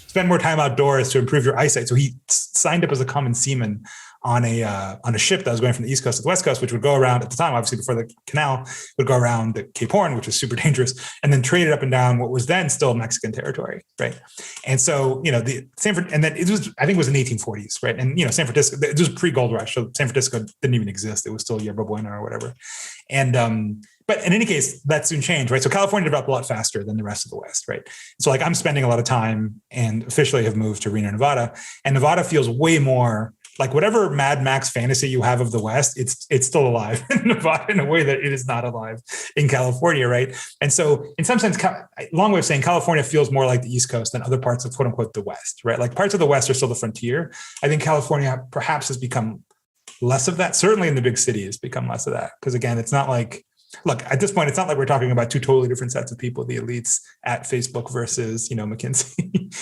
spend more time outdoors to improve your eyesight. So he signed up as a common seaman on a ship that was going from the East Coast to the West Coast, which would go around at the time, obviously before the canal, would go around the Cape Horn, which was super dangerous, and then trade it up and down what was then still Mexican territory, right? And so, the Sanford, and then it was, I think it was in the 1840s, right? And, San Francisco, it was pre-gold rush, so San Francisco didn't even exist. It was still Yerba Buena or whatever. And, but in any case, that soon changed, right? So California developed a lot faster than the rest of the West, right? So like I'm spending a lot of time and officially have moved to Reno, Nevada, and Nevada feels way more like whatever Mad Max fantasy you have of the West, it's still alive in Nevada in a way that it is not alive in California, right? And so in some sense, long way of saying California feels more like the East Coast than other parts of quote unquote the West, right? Like parts of the West are still the frontier. I think California perhaps has become less of that. Certainly in the big city has become less of that. Because again, it's not like, look, at this point, it's not like we're talking about two totally different sets of people, the elites at Facebook versus, McKinsey.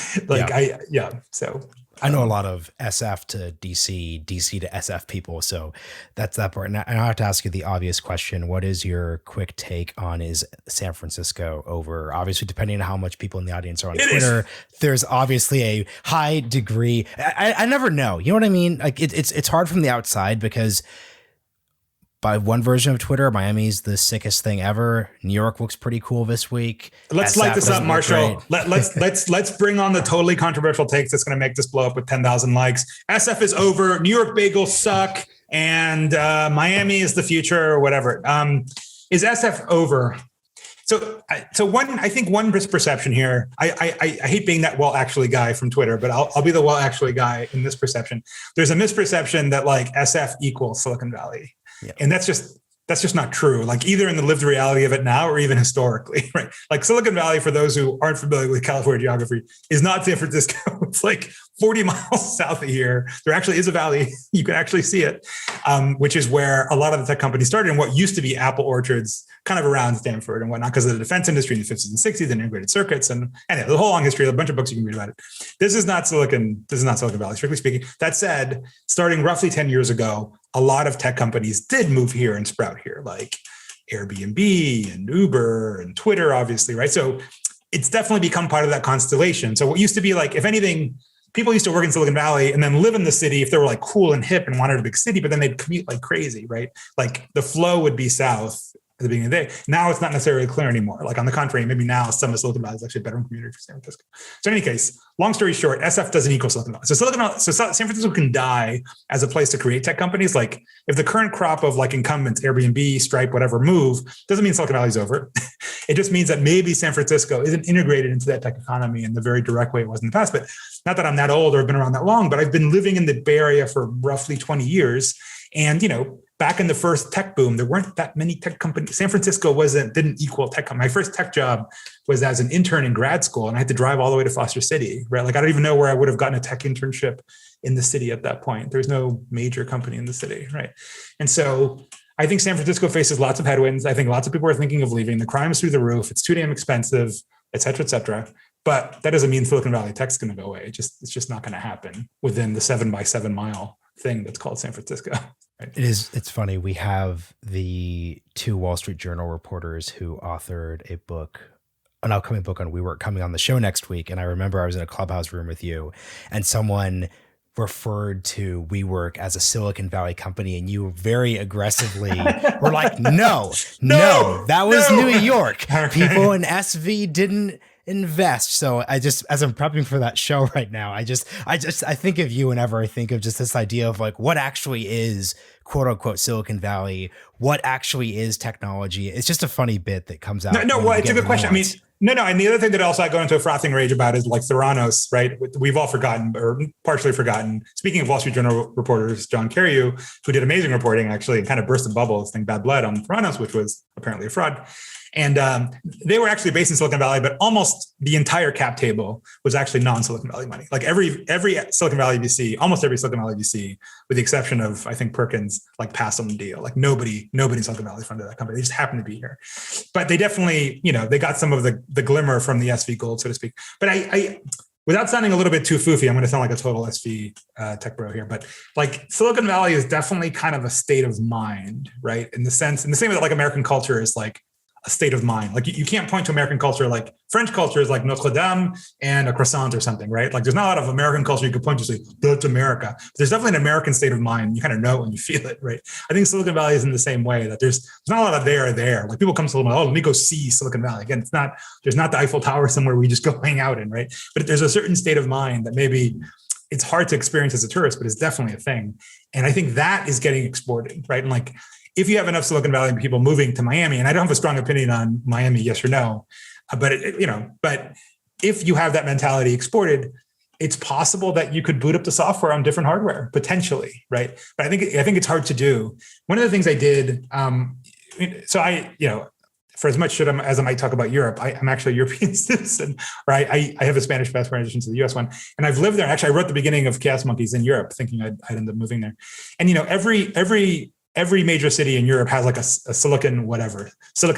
So I know a lot of SF to DC, DC to SF people. So that's that part. And I have to ask you the obvious question. What is your quick take on is San Francisco over? Obviously, depending on how much people in the audience are on Twitter, there's obviously a high degree. I never know. You know what I mean? Like it's hard from the outside because by one version of Twitter, Miami's the sickest thing ever. New York looks pretty cool this week. Let's light this up, Marshall. Let's bring on the totally controversial takes that's going to make this blow up with 10,000 likes. SF is over. New York bagels suck, and Miami is the future, or whatever. Is SF over? So I think one misperception here. I hate being that well actually guy from Twitter, but I'll be the well actually guy in this perception. There's a misperception that like SF equals Silicon Valley. Yeah. And that's just not true. Like either in the lived reality of it now or even historically, right? Like Silicon Valley, for those who aren't familiar with California geography, is not San Francisco. It's like 40 miles south of here. There actually is a valley. You can actually see it, which is where a lot of the tech companies started and what used to be apple orchards kind of around Stanford and whatnot because of the defense industry in the 50s and 60s and integrated circuits and the whole long history, a bunch of books you can read about it. This is not Silicon Valley, strictly speaking. That said, starting roughly 10 years ago, a lot of tech companies did move here and sprout here, like Airbnb and Uber and Twitter, obviously, right? So it's definitely become part of that constellation. So what used to be like, if anything, people used to work in Silicon Valley and then live in the city if they were like cool and hip and wanted a big city, but then they'd commute like crazy, right? Like the flow would be south at the beginning of the day. Now it's not necessarily clear anymore. Like on the contrary, maybe now some of Silicon Valley is actually a better community for San Francisco. So in any case, long story short, SF doesn't equal Silicon Valley. So San Francisco can die as a place to create tech companies. Like if the current crop of like incumbents, Airbnb, Stripe, whatever, move, doesn't mean Silicon Valley's over. It just means that maybe San Francisco isn't integrated into that tech economy in the very direct way it was in the past. But not that I'm that old or have been around that long, but I've been living in the Bay Area for roughly 20 years. And, back in the first tech boom, there weren't that many tech companies. San Francisco didn't equal tech company. My first tech job was as an intern in grad school, and I had to drive all the way to Foster City, right? Like I don't even know where I would have gotten a tech internship in the city at that point. There's no major company in the city, right? And so I think San Francisco faces lots of headwinds. I think lots of people are thinking of leaving. The crime is through the roof. It's too damn expensive, et cetera, et cetera. But that doesn't mean Silicon Valley tech's going to go away. It's just not going to happen within the 7 by 7 mile thing that's called San Francisco. Right? It's funny. We have the 2 Wall Street Journal reporters who authored an upcoming book on WeWork coming on the show next week. And I remember I was in a Clubhouse room with you and someone referred to WeWork as a Silicon Valley company, and you very aggressively were like, no, that was New York. People in SV didn't invest. So I just, as I'm prepping for that show right now, I think of you whenever I think of just this idea of like what actually is quote unquote Silicon Valley, what actually is technology. It's just a funny bit that comes out. Well, it's a good question. I mean, no. And the other thing that also I go into a frothing rage about is like Theranos, right? We've all forgotten or partially forgotten. Speaking of Wall Street Journal reporters, John Carreyrou, who did amazing reporting actually and kind of burst a bubble, this thing Bad Blood on Theranos, which was apparently a fraud. And they were actually based in Silicon Valley, but almost the entire cap table was actually non-Silicon Valley money. Like every Silicon Valley VC, almost every Silicon Valley VC, with the exception of, I think, Perkins, like passed on the deal. Like nobody in Silicon Valley funded that company. They just happened to be here. But they definitely, they got some of the glimmer from the SV gold, so to speak. But I without sounding a little bit too foofy, I'm going to sound like a total SV tech bro here, but like Silicon Valley is definitely kind of a state of mind, right? In the same way that like American culture is like a state of mind. Like you can't point to American culture, like French culture is like Notre Dame and a croissant or something, right? Like there's not a lot of American culture you could point to say, that's America. But there's definitely an American state of mind. You kind of know it when you feel it, right? I think Silicon Valley is in the same way, that there's not a lot of there. Like people come to Silicon Valley, let me go see Silicon Valley. Again, there's not the Eiffel Tower somewhere we just go hang out in, right? But there's a certain state of mind that maybe it's hard to experience as a tourist, but it's definitely a thing. And I think that is getting exported, right? And like, if you have enough Silicon Valley people moving to Miami, and I don't have a strong opinion on Miami, yes or no, but but if you have that mentality exported, it's possible that you could boot up the software on different hardware potentially, right? But I think it's hard to do. One of the things I did, for as much as I might talk about Europe, I'm actually a European citizen, right? I have a Spanish passport in addition to the US one. And I've lived there. Actually, I wrote the beginning of Chaos Monkeys in Europe, thinking I'd end up moving there. And, every major city in Europe has like a Silicon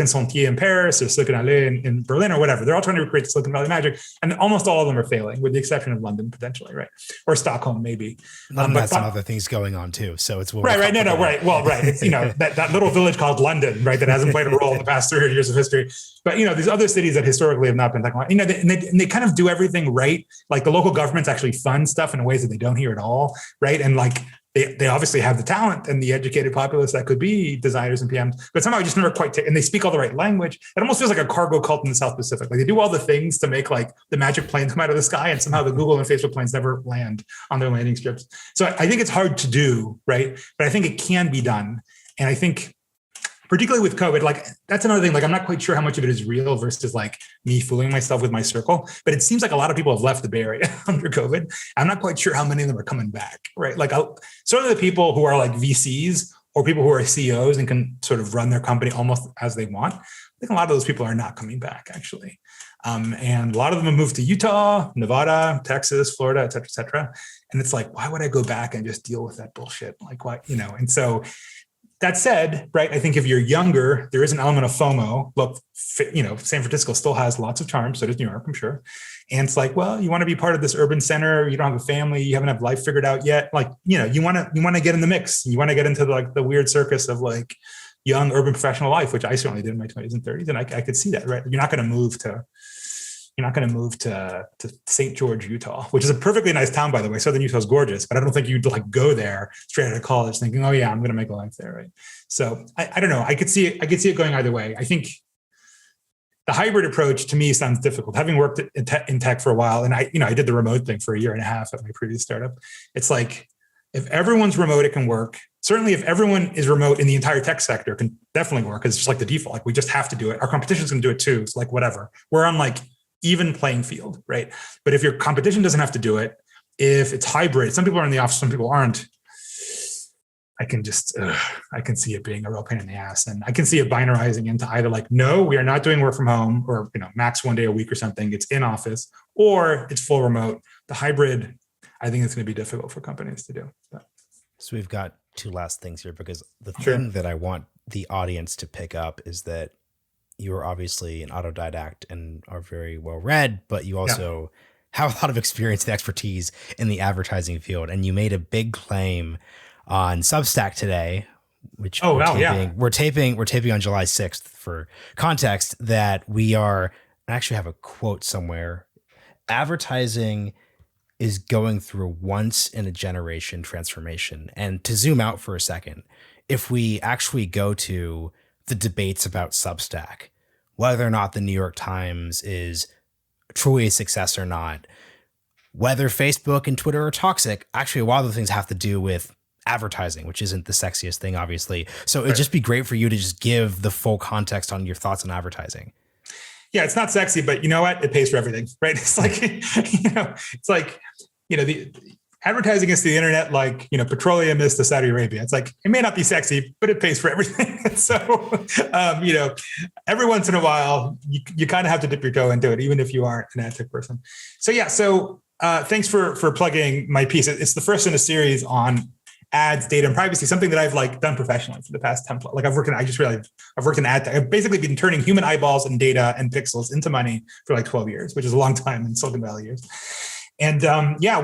Sentier in Paris or Silicon Alley in Berlin or whatever. They're all trying to recreate the Silicon Valley magic, and almost all of them are failing, with the exception of London potentially, right? Or Stockholm maybe. London has some other things going on too, so it's right. Well, right. It's that little village called London, right? That hasn't played a role in the past 300 years of history. But these other cities that historically have not been technological, they kind of do everything right. Like the local governments actually fund stuff in ways that they don't here at all, right? And like they obviously have the talent and the educated populace that could be designers and PMs, but somehow I just never quite and they speak all the right language. It almost feels like a cargo cult in the South Pacific. Like they do all the things to make like the magic plane come out of the sky, and somehow the Google and Facebook planes never land on their landing strips. So I think it's hard to do, right? But I think it can be done. And I think particularly with COVID, like that's another thing. Like I'm not quite sure how much of it is real versus like me fooling myself with my circle, but it seems like a lot of people have left the Bay Area under COVID. I'm not quite sure how many of them are coming back, right? Like sort of the people who are like VCs or people who are CEOs and can sort of run their company almost as they want. I think a lot of those people are not coming back actually. And a lot of them have moved to Utah, Nevada, Texas, Florida, et cetera. And it's like, why would I go back and just deal with that bullshit? Like why, and so that said, right, I think if you're younger, there is an element of FOMO. Look, San Francisco still has lots of charm. So does New York, I'm sure. And it's like, well, you want to be part of this urban center. You don't have a family. You haven't have life figured out yet. Like, you want to get in the mix. You want to get into the weird circus of like young urban professional life, which I certainly did in my 20s and 30s. And I could see that, right? You're not going to move to St. George, Utah, which is a perfectly nice town, by the way. Southern Utah is gorgeous, but I don't think you'd like go there straight out of college thinking, oh yeah, I'm going to make a life there, right? So I don't know. I could see it going either way. I think the hybrid approach to me sounds difficult. Having worked in tech for a while, and I did the remote thing for a year and a half at my previous startup. It's like if everyone's remote, it can work. Certainly, if everyone is remote in the entire tech sector, it can definitely work. It's just like the default. Like we just have to do it. Our competition's going to do it too. It's like whatever. We're on like even playing field, right? But if your competition doesn't have to do it, if it's hybrid, some people are in the office, some people aren't. I can see it being a real pain in the ass, and I can see it binarizing into either like, no, we are not doing work from home, or max one day a week or something. It's in office, or it's full remote. The hybrid, I think it's going to be difficult for companies to do. So we've got two last things here, because the thing that I want the audience to pick up is that you are obviously an autodidact and are very well read, but you also have a lot of experience and expertise in the advertising field. And you made a big claim on Substack today, which we're taping on July 6th for context, that I actually have a quote somewhere. Advertising is going through once in a generation transformation. And to zoom out for a second, if we actually go to the debates about Substack, whether or not the New York Times is truly a success or not, whether Facebook and Twitter are toxic, actually a lot of the things have to do with advertising, which isn't the sexiest thing, obviously. So it'd just be great for you to just give the full context on your thoughts on advertising. Yeah, it's not sexy, but you know what? It pays for everything, right? It's like, advertising is to the internet like, petroleum is to Saudi Arabia. It's like, it may not be sexy, but it pays for everything. So, every once in a while, you kind of have to dip your toe into it, even if you aren't an ad tech person. So yeah, thanks for plugging my piece. It's the first in a series on ads, data, and privacy, something that I've done professionally for the past 10 plus. I've worked in ad tech. I've basically been turning human eyeballs and data and pixels into money for 12 years, which is a long time in Silicon Valley years. And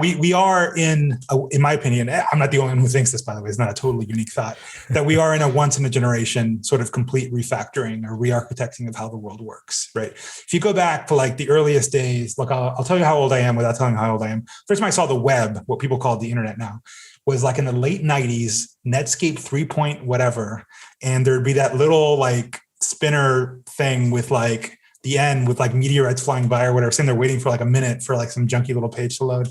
we are in my opinion, I'm not the only one who thinks this, by the way, it's not a totally unique thought, that we are in a once in a generation sort of complete refactoring or re-architecting of how the world works, right? If you go back to the earliest days, look, I'll tell you how old I am without telling you how old I am. First time I saw the web, what people call the internet now, was in the late 90s, Netscape 3 point whatever. And there'd be that little spinner thing with the end with meteorites flying by or whatever, saying they're waiting for a minute for some junky little page to load.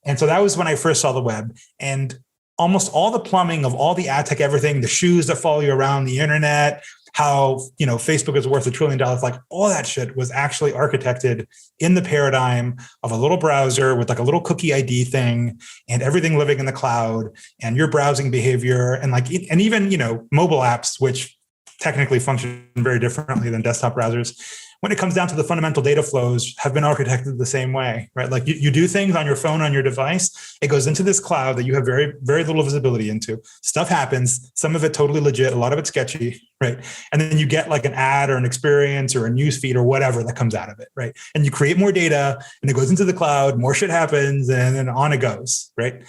And so that was when I first saw the web. And almost all the plumbing of all the ad tech, everything, the shoes that follow you around the internet, how, Facebook is worth $1 trillion, all that shit was actually architected in the paradigm of a little browser with a little cookie ID thing and everything living in the cloud and your browsing behavior and and even, mobile apps, which technically function very differently than desktop browsers. When it comes down to the fundamental data flows, have been architected the same way, right? You do things on your phone, on your device, it goes into this cloud that you have very, very little visibility into. Stuff happens, some of it totally legit, a lot of it sketchy, right? And then you get an ad or an experience or a news feed or whatever that comes out of it, right? And you create more data and it goes into the cloud, more shit happens, and then on it goes, right?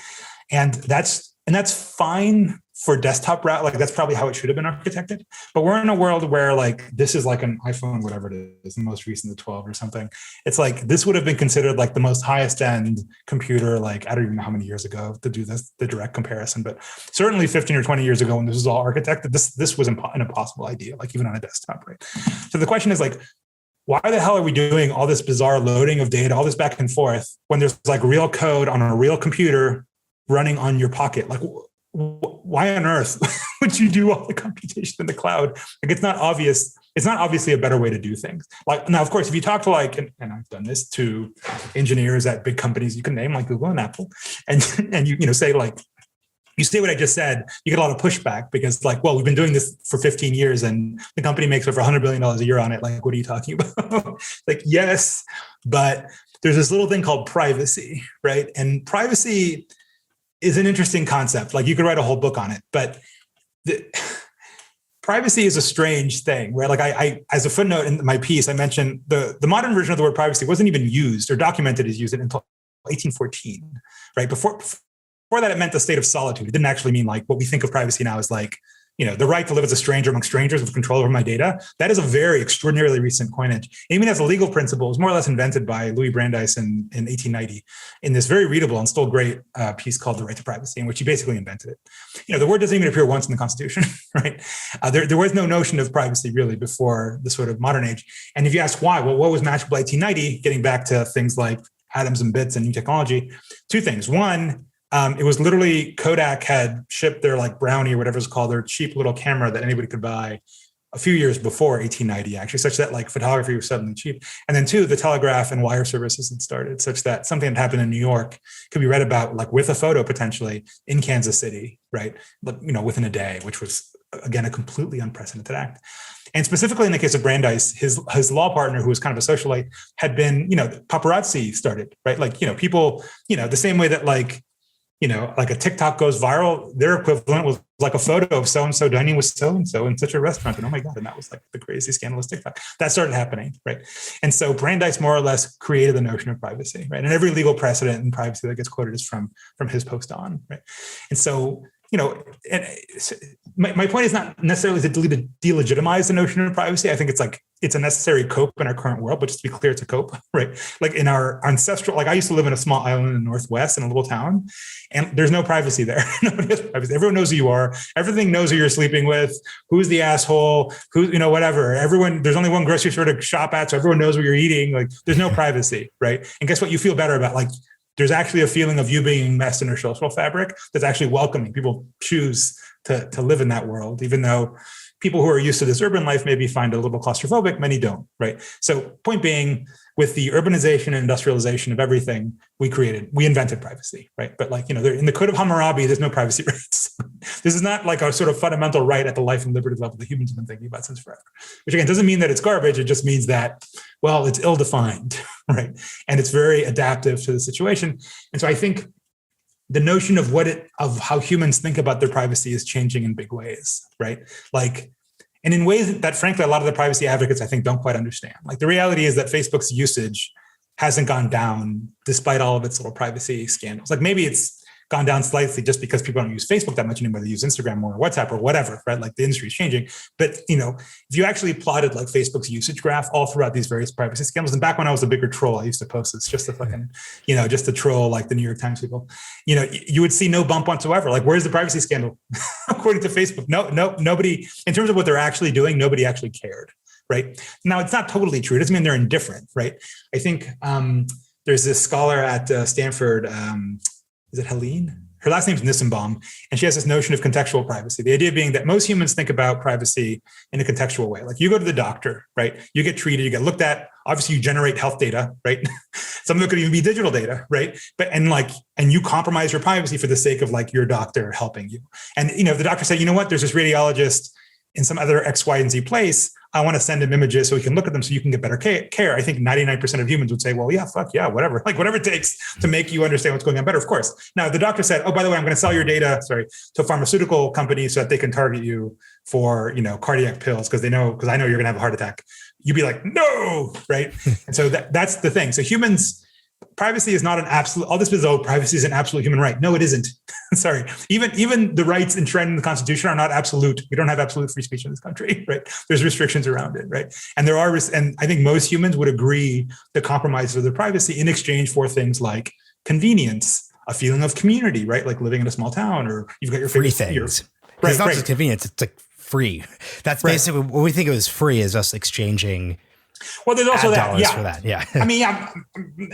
And that's fine for desktop route, that's probably how it should have been architected. But we're in a world where this is an iPhone, whatever it is, the most recent, the 12 or something. It's this would have been considered the most highest end computer, I don't even know how many years ago to do this, the direct comparison, but certainly 15 or 20 years ago when this was all architected, this was an impossible idea, even on a desktop, right? So the question is why the hell are we doing all this bizarre loading of data, all this back and forth when there's real code on a real computer running on your pocket? Why on earth would you do all the computation in the cloud? It's not obvious. It's not obviously a better way to do things. Now, of course, if you talk to and I've done this to engineers at big companies you can name Google and Apple, and you say you say what I just said, you get a lot of pushback because well, we've been doing this for 15 years and the company makes over $100 billion a year on it. What are you talking about? Yes, but there's this little thing called privacy, right? And privacy is an interesting concept. You could write a whole book on it, but privacy is a strange thing, right? I as a footnote in my piece, I mentioned the modern version of the word privacy wasn't even used or documented as used until 1814, right? Before that, it meant a state of solitude. It didn't actually mean what we think of privacy now as the right to live as a stranger among strangers with control over my data. That is a very extraordinarily recent coinage. Even as a legal principle, it was more or less invented by Louis Brandeis in 1890 in this very readable and still great piece called The Right to Privacy, in which he basically invented it. The word doesn't even appear once in the Constitution, right? There was no notion of privacy really before the sort of modern age. And if you ask why, well, what was magical by 1890? Getting back to things like atoms and bits and new technology, two things. One, it was literally Kodak had shipped their Brownie or whatever it's called, their cheap little camera that anybody could buy a few years before 1890, actually, such that photography was suddenly cheap. And then two, the telegraph and wire services had started, such that something that happened in New York could be read about with a photo potentially in Kansas City, right? Within a day, which was again a completely unprecedented act. And specifically in the case of Brandeis, his law partner, who was kind of a socialite, had been, paparazzi started, right? People, the same way that a TikTok goes viral, their equivalent was a photo of so-and-so dining with so-and-so in such a restaurant. And oh my God, and that was the crazy scandalous TikTok. That started happening, right? And so Brandeis more or less created the notion of privacy, right? And every legal precedent in privacy that gets quoted is from his post on, right? And so, and my point is not necessarily to delegitimize the notion of privacy. I think it's a necessary cope in our current world, but just to be clear, it's a cope, right? In our ancestral, I used to live in a small island in the Northwest in a little town, and there's no privacy there. Nobody has privacy. Everyone knows who you are. Everything knows who you're sleeping with, who's the asshole, who, whatever. Everyone, there's only one grocery store to shop at, so everyone knows what you're eating. There's no privacy, right? And guess what? You feel better about there's actually a feeling of you being mesh in a social fabric that's actually welcoming. People choose to live in that world, even though people who are used to this urban life maybe find it a little claustrophobic, many don't, right? So point being, with the urbanization and industrialization of everything, we invented privacy, right? But like, in the Code of Hammurabi, there's no privacy rights. This is not like a sort of fundamental right at the life and liberty level that humans have been thinking about since forever, which again, doesn't mean that it's garbage. It just means that, well, it's ill-defined, right? And it's very adaptive to the situation. And so I think the notion of how humans think about their privacy is changing in big ways, right? Like, and in ways that, frankly, a lot of the privacy advocates, I think, don't quite understand. Like, the reality is that Facebook's usage hasn't gone down despite all of its little privacy scandals. Like, maybe it's gone down slightly just because people don't use Facebook that much anymore. They use Instagram or WhatsApp or whatever, right? Like, the industry is changing. But, if you actually plotted like Facebook's usage graph all throughout these various privacy scandals, and back when I was a bigger troll, I used to post this just to fucking, just to troll like the New York Times people, you would see no bump whatsoever. Like, where's the privacy scandal? According to Facebook, nobody, in terms of what they're actually doing, nobody actually cared, right? Now, it's not totally true. It doesn't mean they're indifferent, right? I think there's this scholar at Stanford, is it Helene? Her last name is Nissenbaum, and she has this notion of contextual privacy. The idea being that most humans think about privacy in a contextual way. Like, you go to the doctor, right? You get treated, you get looked at. Obviously, you generate health data, right? Some of it could even be digital data, right? And you compromise your privacy for the sake of like your doctor helping you. And if the doctor said, you know what, there's this radiologist in some other X, Y, and Z place, I want to send him images so we can look at them so you can get better care. I think 99% of humans would say, well, yeah, fuck yeah, whatever. Like, whatever it takes to make you understand what's going on better, of course. Now, if the doctor said, oh, by the way, I'm going to sell your data, to a pharmaceutical company so that they can target you for, cardiac pills because I know you're going to have a heart attack. You'd be like, no, right? And so that's the thing. So privacy is not an absolute, all this is, privacy is an absolute human right. No, it isn't. Sorry. Even the rights enshrined in the Constitution are not absolute. We don't have absolute free speech in this country, right? There's restrictions around it, right? And and I think most humans would agree to compromise for their privacy in exchange for things like convenience, a feeling of community, right? Like living in a small town, or you've got your free things. Right, it's not just convenience, it's like free. That's basically what we think of as free, is us exchanging. Well, there's also that. Yeah. For that. Yeah. I mean,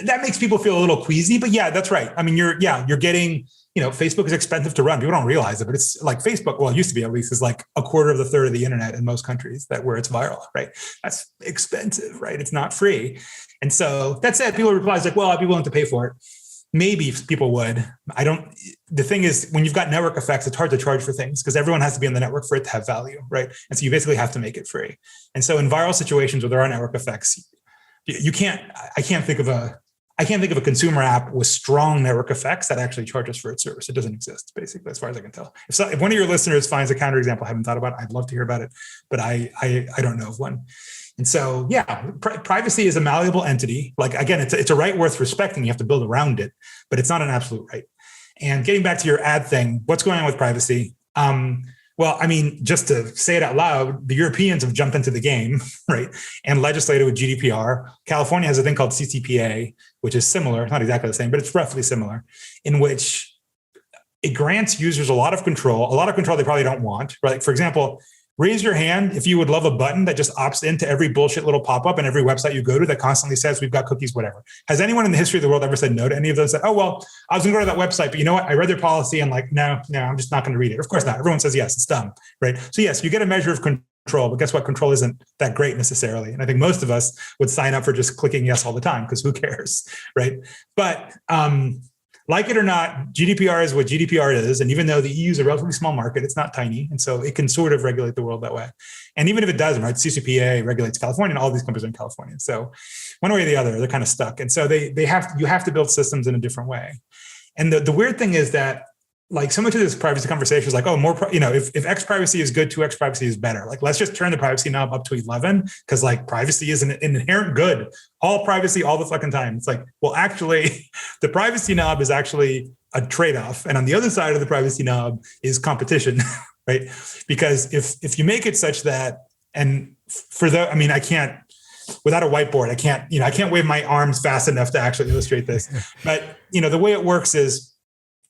that makes people feel a little queasy, but yeah, that's right. I mean, you're getting, Facebook is expensive to run. People don't realize it, but it's like Facebook, well, it used to be at least, is like a quarter of the third of the internet in most countries where it's viral, right? That's expensive, right? It's not free. And so that said, people reply like, well, I'd be willing to pay for it. Maybe people would. The thing is, when you've got network effects, it's hard to charge for things because everyone has to be on the network for it to have value, right? And so you basically have to make it free. And so in viral situations where there are network effects, I can't think of a consumer app with strong network effects that actually charges for its service. It doesn't exist, basically, as far as I can tell. If one of your listeners finds a counterexample I haven't thought about, I'd love to hear about it, but I don't know of one. And so, yeah, privacy is a malleable entity. Like, again, it's a right worth respecting. You have to build around it, but it's not an absolute right. And getting back to your ad thing, what's going on with privacy? Well, I mean, just to say it out loud, the Europeans have jumped into the game, right? And legislated with GDPR. California has a thing called CCPA, which is similar, not exactly the same, but it's roughly similar, in which it grants users a lot of control they probably don't want. Right? For example, raise your hand if you would love a button that just opts into every bullshit little pop-up and every website you go to that constantly says, we've got cookies, whatever. Has anyone in the history of the world ever said no to any of those? That, oh, well, I was going to go to that website, but you know what? I read their policy and like, no, I'm just not going to read it. Of course not. Everyone says yes, it's dumb, right? So yes, you get a measure of control, but guess what? Control isn't that great necessarily. And I think most of us would sign up for just clicking yes all the time because who cares, right? But like it or not, GDPR is what GDPR is. And even though the EU is a relatively small market, it's not tiny. And so it can sort of regulate the world that way. And even if it doesn't, right, CCPA regulates California and all these companies are in California. So one way or the other, they're kind of stuck. And so you have to build systems in a different way. And the weird thing is that, like, so much of this privacy conversation is like, oh, more, if X privacy is good, 2X privacy is better. Like, let's just turn the privacy knob up to 11 because like privacy is an inherent good. All privacy all the fucking time. It's like, well, actually, the privacy knob is actually a trade-off. And on the other side of the privacy knob is competition, right? Because if you make it such that, and I can't, without a whiteboard, I can't wave my arms fast enough to actually illustrate this. But, the way it works is,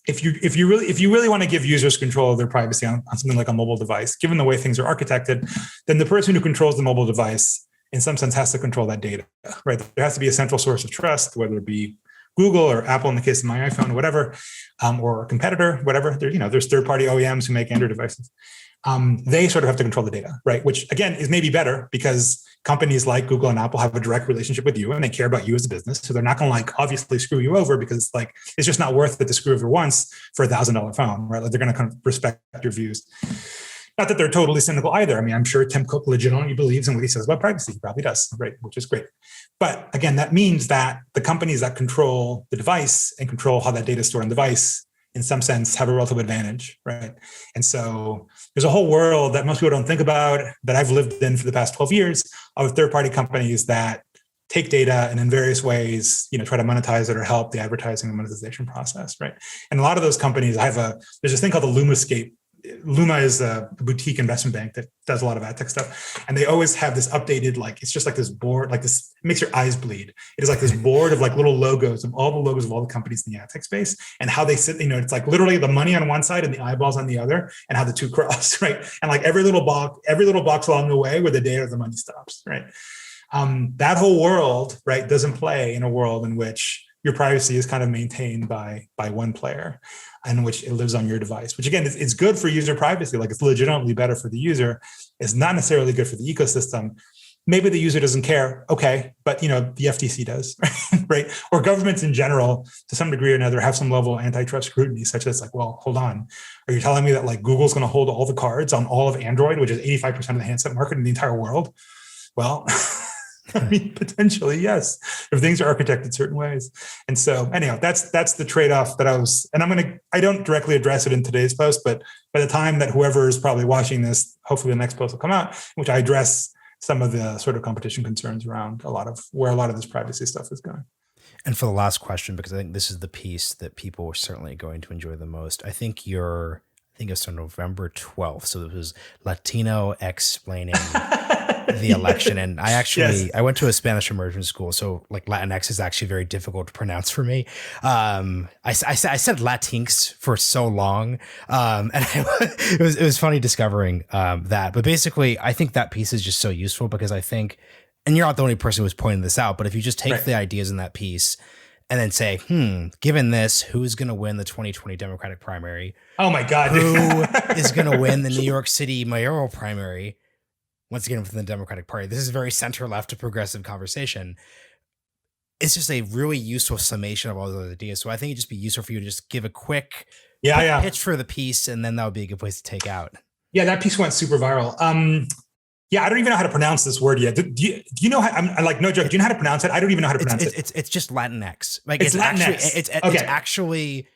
if you really want to give users control of their privacy on something like a mobile device, given the way things are architected, then the person who controls the mobile device in some sense has to control that data, right? There has to be a central source of trust, whether it be Google or Apple in the case of my iPhone, whatever, or a competitor, whatever. There's third-party OEMs who make Android devices. They sort of have to control the data, right? Which again is maybe better because companies like Google and Apple have a direct relationship with you and they care about you as a business. So they're not going to like obviously screw you over because like it's just not worth it to screw over once for $1,000 phone, right? Like they're going to kind of respect your views. Not that they're totally cynical either. I mean, I'm sure Tim Cook legitimately believes in what he says about privacy. He probably does, right? Which is great. But again, that means that the companies that control the device and control how that data is stored on the device in some sense have a relative advantage, right? And so there's a whole world that most people don't think about that I've lived in for the past 12 years of third-party companies that take data and in various ways, try to monetize it or help the advertising and monetization process, right? And a lot of those companies, there's this thing called the Lumascape. Luma is a boutique investment bank that does a lot of ad tech stuff. And they always have this updated, like, it's just like this board, like this, it makes your eyes bleed. It is like this board of like little logos of all the logos of all the companies in the ad tech space and how they sit, it's like literally the money on one side and the eyeballs on the other and how the two cross, right? And like every little box along the way where the data or the money stops, right? That whole world, right, doesn't play in a world in which your privacy is kind of maintained by one player, in which it lives on your device, which again, it's good for user privacy. Like it's legitimately better for the user. It's not necessarily good for the ecosystem. Maybe the user doesn't care. Okay. But the FTC does, right? Or governments in general, to some degree or another, have some level of antitrust scrutiny, such as like, well, hold on. Are you telling me that like Google's going to hold all the cards on all of Android, which is 85% of the handset market in the entire world? Well, I mean, potentially, yes, if things are architected certain ways. And so anyhow, that's the trade-off that I don't directly address it in today's post, but by the time that whoever is probably watching this, hopefully the next post will come out, which I address some of the sort of competition concerns around where a lot of this privacy stuff is going. And for the last question, because I think this is the piece that people are certainly going to enjoy the most, I think it's on November 12th. So it was Latino explaining the election. And I went to a Spanish immersion school. So like Latinx is actually very difficult to pronounce for me. I said Latinx for so long. And it was funny discovering that. But basically, I think that piece is just so useful because I think, and you're not the only person who's pointing this out, but if you just take the ideas in that piece and then say, given this, who's going to win the 2020 Democratic primary? Oh my God. Who is going to win the New York City mayoral primary? Once again, within the Democratic Party. This is a very center-left to progressive conversation. It's just a really useful summation of all those ideas. So I think it'd just be useful for you to just give a quick pitch for the piece, and then that would be a good place to take out. Yeah, that piece went super viral. I don't even know how to pronounce this word yet. Do you know how, I'm like, no joke, do you know how to pronounce it? I don't even know how to pronounce it. It's just Latinx. Like it's Latinx. It's actually,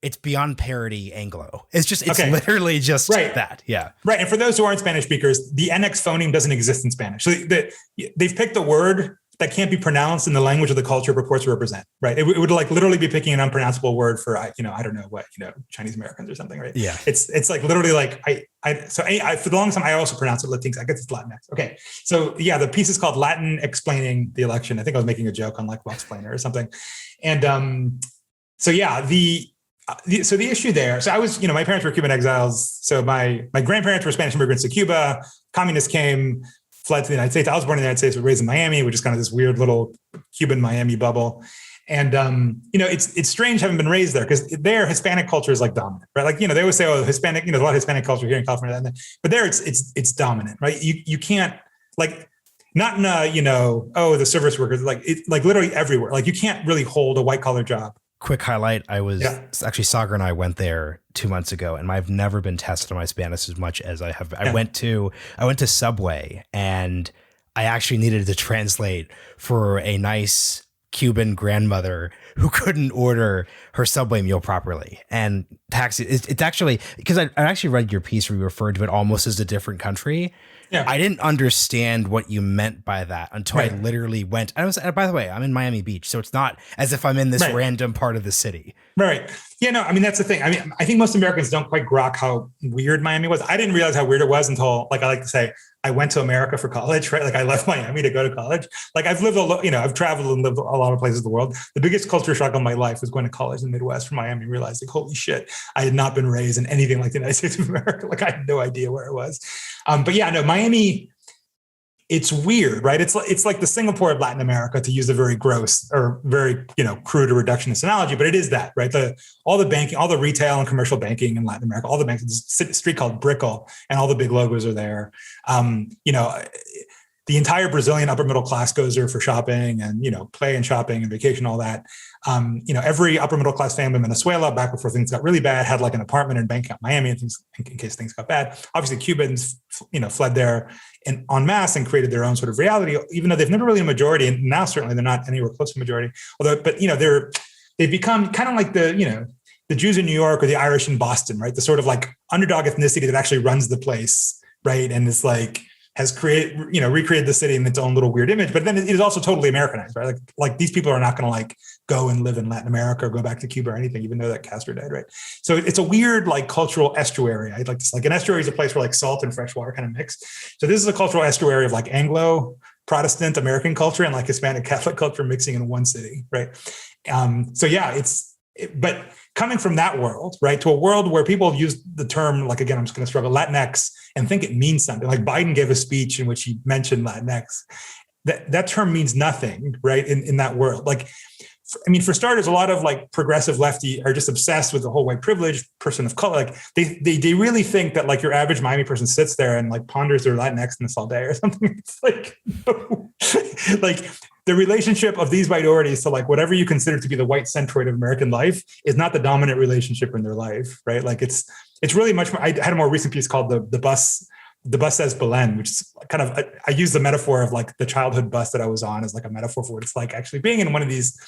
it's beyond parody Anglo. It's literally just that. Yeah. Right. And for those who aren't Spanish speakers, the NX phoneme doesn't exist in Spanish. So they've picked a word that can't be pronounced in the language of the culture it purports to represent, right? It would like literally be picking an unpronounceable word for, I don't know what, Chinese Americans or something, right? Yeah. It's like literally like, for the longest time, I also pronounce it Latinx. I guess it's Latinx. Okay. So yeah, the piece is called Latin Explaining the Election. I think I was making a joke on like Explainer or something. And the issue there, so I was, my parents were Cuban exiles. So my grandparents were Spanish immigrants to Cuba. Communists came, fled to the United States. I was born in the United States, but raised in Miami, which is kind of this weird little Cuban Miami bubble. And, it's strange having been raised there because there Hispanic culture is like dominant, right? Like, they always say, oh, Hispanic, there's a lot of Hispanic culture here in California, but there it's dominant, right? You can't like, not in the service workers, like literally everywhere. Like you can't really hold a white collar job. Quick highlight. Actually, Sagar and I went there 2 months ago, and I've never been tested on my Spanish as much as I have. I went to Subway, and I actually needed to translate for a nice Cuban grandmother who couldn't order her Subway meal properly. And taxi, it's actually, because I actually read your piece where you referred to it almost as a different country. Yeah. I didn't understand what you meant by that until I literally went. By the way, I'm in Miami Beach, so it's not as if I'm in this random part of the city. Right. Yeah, no, I mean, that's the thing. I mean, I think most Americans don't quite grok how weird Miami was. I didn't realize how weird it was until, like I like to say, I went to America for college, right? Like I left Miami to go to college. Like I've lived I've traveled and lived a lot of places in the world. The biggest culture shock of my life was going to college in the Midwest from Miami, realizing, holy shit, I had not been raised in anything like the United States of America. Like I had no idea where it was. But yeah, no, Miami, it's weird, right? It's like the Singapore of Latin America, to use a very gross or very, crude or reductionist analogy, but it is that, right? All the banking, all the retail and commercial banking in Latin America, all the banks, there's a street called Brickell, and all the big logos are there. The entire Brazilian upper middle class goes there for shopping and, play and shopping and vacation, all that. Every upper middle class family in Venezuela, back before things got really bad, had like an apartment in Bangkok, Miami, and things in case things got bad. Obviously, Cubans, fled there en masse and created their own sort of reality, even though they've never really a majority, and now certainly they're not anywhere close to a majority. They've become kind of like the Jews in New York or the Irish in Boston, right? The sort of like underdog ethnicity that actually runs the place, right? And it's like has recreated the city in its own little weird image, but then it is also totally Americanized, right? Like these people are not going to like go and live in Latin America or go back to Cuba or anything, even though that Castro died, right? So it's a weird like cultural estuary. I'd like to like an estuary is a place where like salt and fresh water kind of mix. So this is a cultural estuary of like Anglo Protestant American culture and like Hispanic Catholic culture mixing in one city, right? But coming from that world, right, to a world where people use the term, like, again, I'm just going to struggle, Latinx, and think it means something. Like Biden gave a speech in which he mentioned Latinx. That term means nothing, right, in that world. Like, for starters, a lot of like progressive lefty are just obsessed with the whole white privilege person of color. Like they really think that like your average Miami person sits there and like ponders their Latinxness all day or something. It's like, no. Like the relationship of these minorities to like whatever you consider to be the white centroid of American life is not the dominant relationship in their life, right? Like it's really much more. I had a more recent piece called the bus says Belen, which is kind of, I use the metaphor of like the childhood bus that I was on as like a metaphor for what it's like actually being in one of these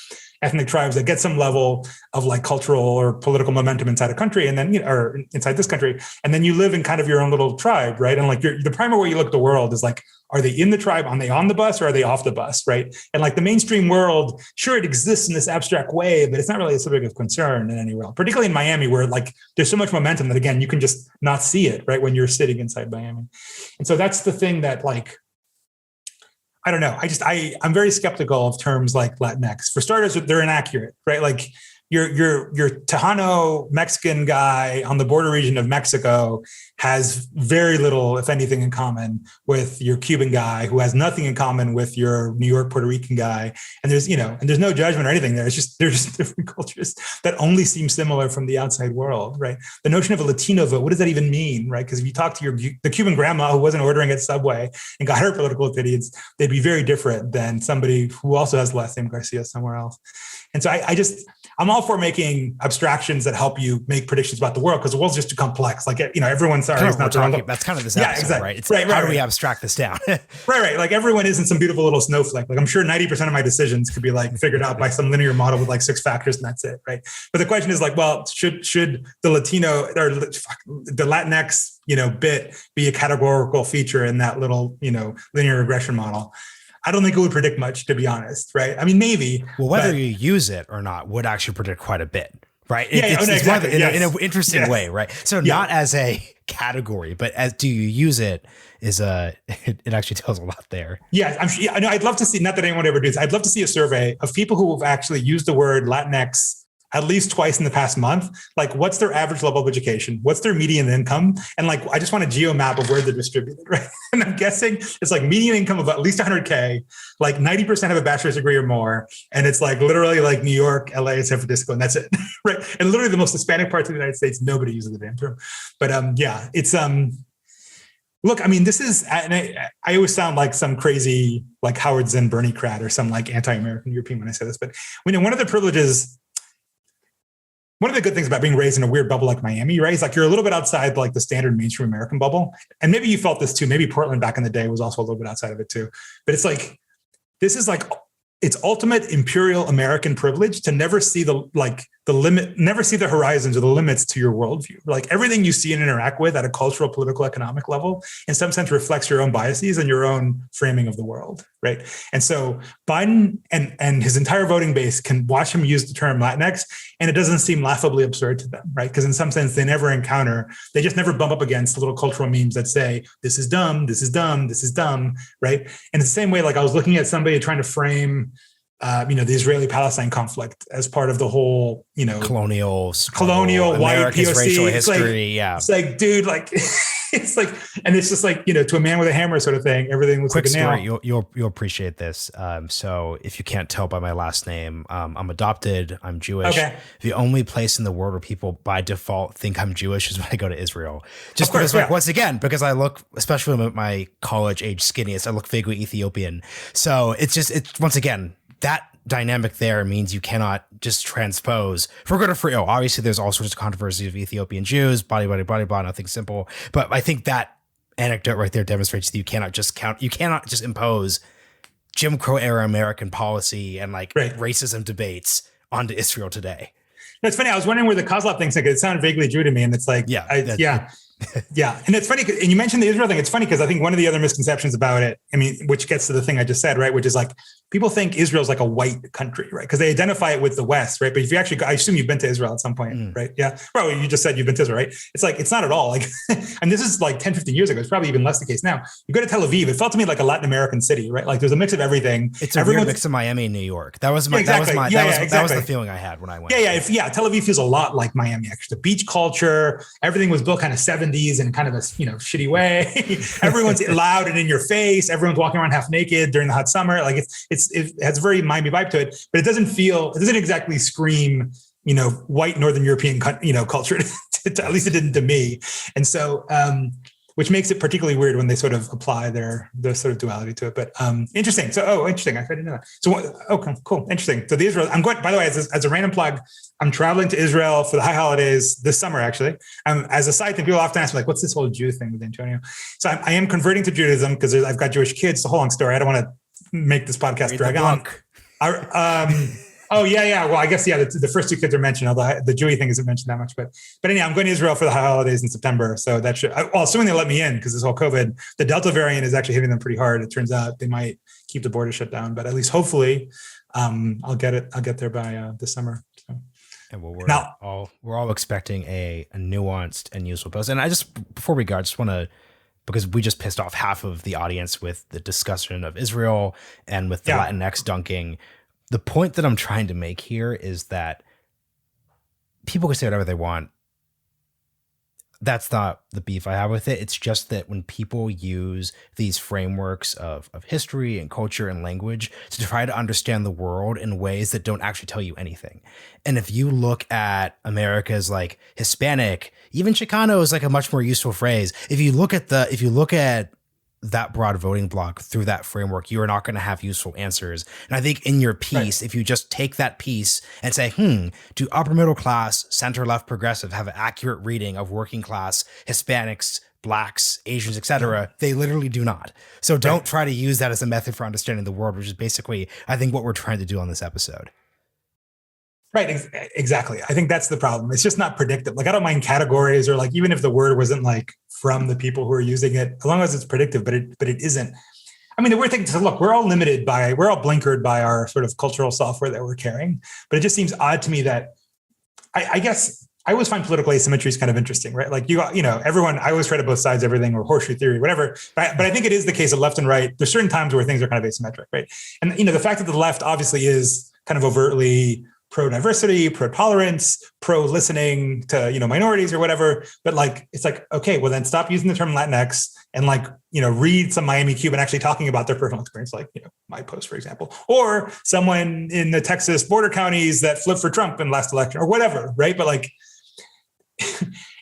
ethnic tribes that get some level of like cultural or political momentum inside a country, and then, or inside this country. And then you live in kind of your own little tribe, right? And like the primary way you look at the world is like, are they in the tribe? Are they on the bus or are they off the bus, right? And like the mainstream world, sure, it exists in this abstract way, but it's not really a subject of concern in any world, particularly in Miami, where like there's so much momentum that, again, you can just not see it, right, when you're sitting inside Miami. And so that's the thing that like, I don't know. I'm very skeptical of terms like Latinx. For starters, they're inaccurate, right? Like your Tejano Mexican guy on the border region of Mexico has very little, if anything, in common with your Cuban guy, who has nothing in common with your New York, Puerto Rican guy. And there's no judgment or anything there. It's just, they're just different cultures that only seem similar from the outside world, right? The notion of a Latino vote, what does that even mean, right? Because if you talk to the Cuban grandma who wasn't ordering at Subway and got her political opinions, they'd be very different than somebody who also has the last name García somewhere else. And so I'm all for making abstractions that help you make predictions about the world, because the world's just too complex. Like, everyone's sorry. It's not that's kind of this episode, exactly. Right? It's how do we abstract this down? Right. Like everyone isn't some beautiful little snowflake. Like I'm sure 90% of my decisions could be like figured out by some linear model with like 6 factors and that's it. Right. But the question is like, well, should the Latino or the Latinx, bit be a categorical feature in that little, linear regression model? I don't think it would predict much, to be honest, right? I mean, maybe. Well, whether you use it or not would actually predict quite a bit, right? Exactly. In an interesting way, right? So not as a category, but as do you use it is it actually tells a lot there. Yeah, I know. I'd love to see, not that anyone ever does, I'd love to see a survey of people who have actually used the word Latinx at least twice in the past month. Like, what's their average level of education? What's their median income? And like, I just want a geomap of where they're distributed, right? And I'm guessing it's like median income of at least 100K, like 90% have a bachelor's degree or more. And it's like literally like New York, LA, San Francisco, and that's it, right? And literally the most Hispanic parts of the United States, nobody uses the damn term. But it's, look, I mean, this is, and I always sound like some crazy, like Howard Zinn, Bernie Crad, or some like anti-American European when I say this, but one of the privileges, one of the good things about being raised in a weird bubble like Miami, right, is like you're a little bit outside like the standard mainstream American bubble. And maybe you felt this too. Maybe Portland back in the day was also a little bit outside of it too. But it's like, this is like, it's ultimate imperial American privilege to never see the limit, never see the horizons or the limits to your worldview. Like everything you see and interact with at a cultural, political, economic level, in some sense reflects your own biases and your own framing of the world, right? And so Biden and his entire voting base can watch him use the term Latinx, and it doesn't seem laughably absurd to them, right? Because in some sense, they just never bump up against the little cultural memes that say, this is dumb, this is dumb, this is dumb, right? And it's the same way, like I was looking at somebody trying to frame the Israeli-Palestine conflict as part of the whole, colonial white America's POC. racial It's history. It's like, dude, like, it's like, and it's just like, to a man with a hammer sort of thing. Everything looks Quick like a nail. story, you'll appreciate this. So if you can't tell by my last name, I'm adopted. I'm Jewish. Okay. The only place in the world where people by default think I'm Jewish is when I go to Israel. Just Of course, because, once again, because I look, especially with my college age skinniest, I look vaguely Ethiopian. So it's once again, that dynamic there means you cannot just transpose for good or for ill. Obviously, there's all sorts of controversies of Ethiopian Jews, blah, nothing simple. But I think that anecdote right there demonstrates that you cannot just impose Jim Crow era American policy and racism debates onto Israel today. No, it's funny. I was wondering where the Kozlov thing's like. It sounded vaguely Jew to me, and it's like, yeah. And it's funny, and you mentioned the Israel thing. It's funny because I think one of the other misconceptions about it, which gets to the thing I just said, right, which is like people think Israel's like a white country, right? Because they identify it with the West, right? But if you actually, I assume you've been to Israel at some point, right? Yeah. Well, you just said you've been to Israel, right? It's like, it's not at all like, and this is like 10, 15 years ago. It's probably even less the case now. You go to Tel Aviv, it felt to me like a Latin American city, right? Like there's a mix of everything. It's a weird mix of Miami and New York. That was the feeling I had when I went. Yeah. Tel Aviv feels a lot like Miami, actually. The beach culture, everything was built kind of 70s and kind of a, shitty way. Everyone's loud and in your face. Everyone's walking around half naked during the hot summer. Like it has a very Miami vibe to it, but it doesn't exactly scream, white Northern European, culture. At least it didn't to me. And so, which makes it particularly weird when they sort of apply their sort of duality to it. But interesting. So, interesting. I didn't know that. So, okay, cool. Interesting. So the Israel, I'm going, by the way, as a random plug, I'm traveling to Israel for the high holidays this summer, actually. As a side thing, people often ask me, like, what's this whole Jew thing with Antonio? So I am converting to Judaism because I've got Jewish kids. It's a whole long story. I don't want to make this podcast drag on. Oh, yeah. Well, I guess, the first two kids are mentioned, although the Jewy thing isn't mentioned that much. But anyhow, I'm going to Israel for the high holidays in September. So that should, assuming they let me in, because this whole COVID, the Delta variant is actually hitting them pretty hard. It turns out they might keep the border shut down, but at least hopefully I'll get there by this summer. So. And we're all expecting a nuanced and useful post. And before we go, I just want to, because we just pissed off half of the audience with the discussion of Israel and with the Latinx dunking. The point that I'm trying to make here is that people can say whatever they want. That's not the beef I have with it. It's just that when people use these frameworks of history and culture and language to try to understand the world in ways that don't actually tell you anything. And if you look at America's like Hispanic, even Chicano is like a much more useful phrase. If you look at that broad voting block through that framework, you are not going to have useful answers. And I think in your piece, if you just take that piece and say, do upper middle class, center left progressive have an accurate reading of working class, Hispanics, Blacks, Asians, etc.? They literally do not. So don't try to use that as a method for understanding the world, which is basically, I think, what we're trying to do on this episode. Right. Exactly. I think that's the problem. It's just not predictive. Like I don't mind categories or like, even if the word wasn't like from the people who are using it, as long as it's predictive, but it isn't. I mean, the weird thing is, look, we're all blinkered by our sort of cultural software that we're carrying, but it just seems odd to me that I guess I always find political asymmetry is kind of interesting, right? Like everyone, I always try to both sides, everything or horseshoe theory, whatever. But I think it is the case of left and right. There's certain times where things are kind of asymmetric, right? And, the fact that the left obviously is kind of overtly pro-diversity, pro-tolerance, pro-listening to, minorities or whatever. But like, it's like, okay, well then stop using the term Latinx and like, read some Miami Cuban actually talking about their personal experience, like, my post, for example, or someone in the Texas border counties that flipped for Trump in last election or whatever. Right. But like,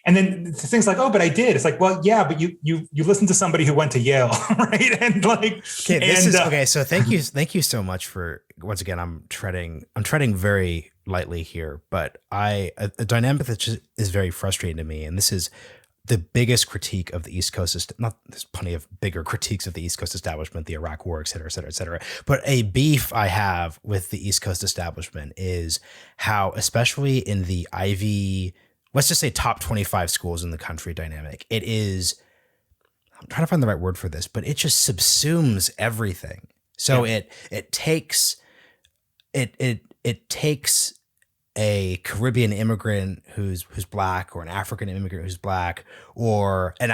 and then things like, oh, but I did. It's like, well, yeah, but you listened to somebody who went to Yale, right? And like, okay. So thank you so much for, once again, I'm treading very lightly here, but a dynamic that just is very frustrating to me, and this is the biggest critique of the East Coast. There's plenty of bigger critiques of the East Coast establishment, the Iraq War, et cetera, et cetera, et cetera. But a beef I have with the East Coast establishment is how, especially in the Ivy, let's just say top 25 schools in the country dynamic, it is, I'm trying to find the right word for this, but it just subsumes everything. So it takes a Caribbean immigrant who's Black, or an African immigrant who's Black, or an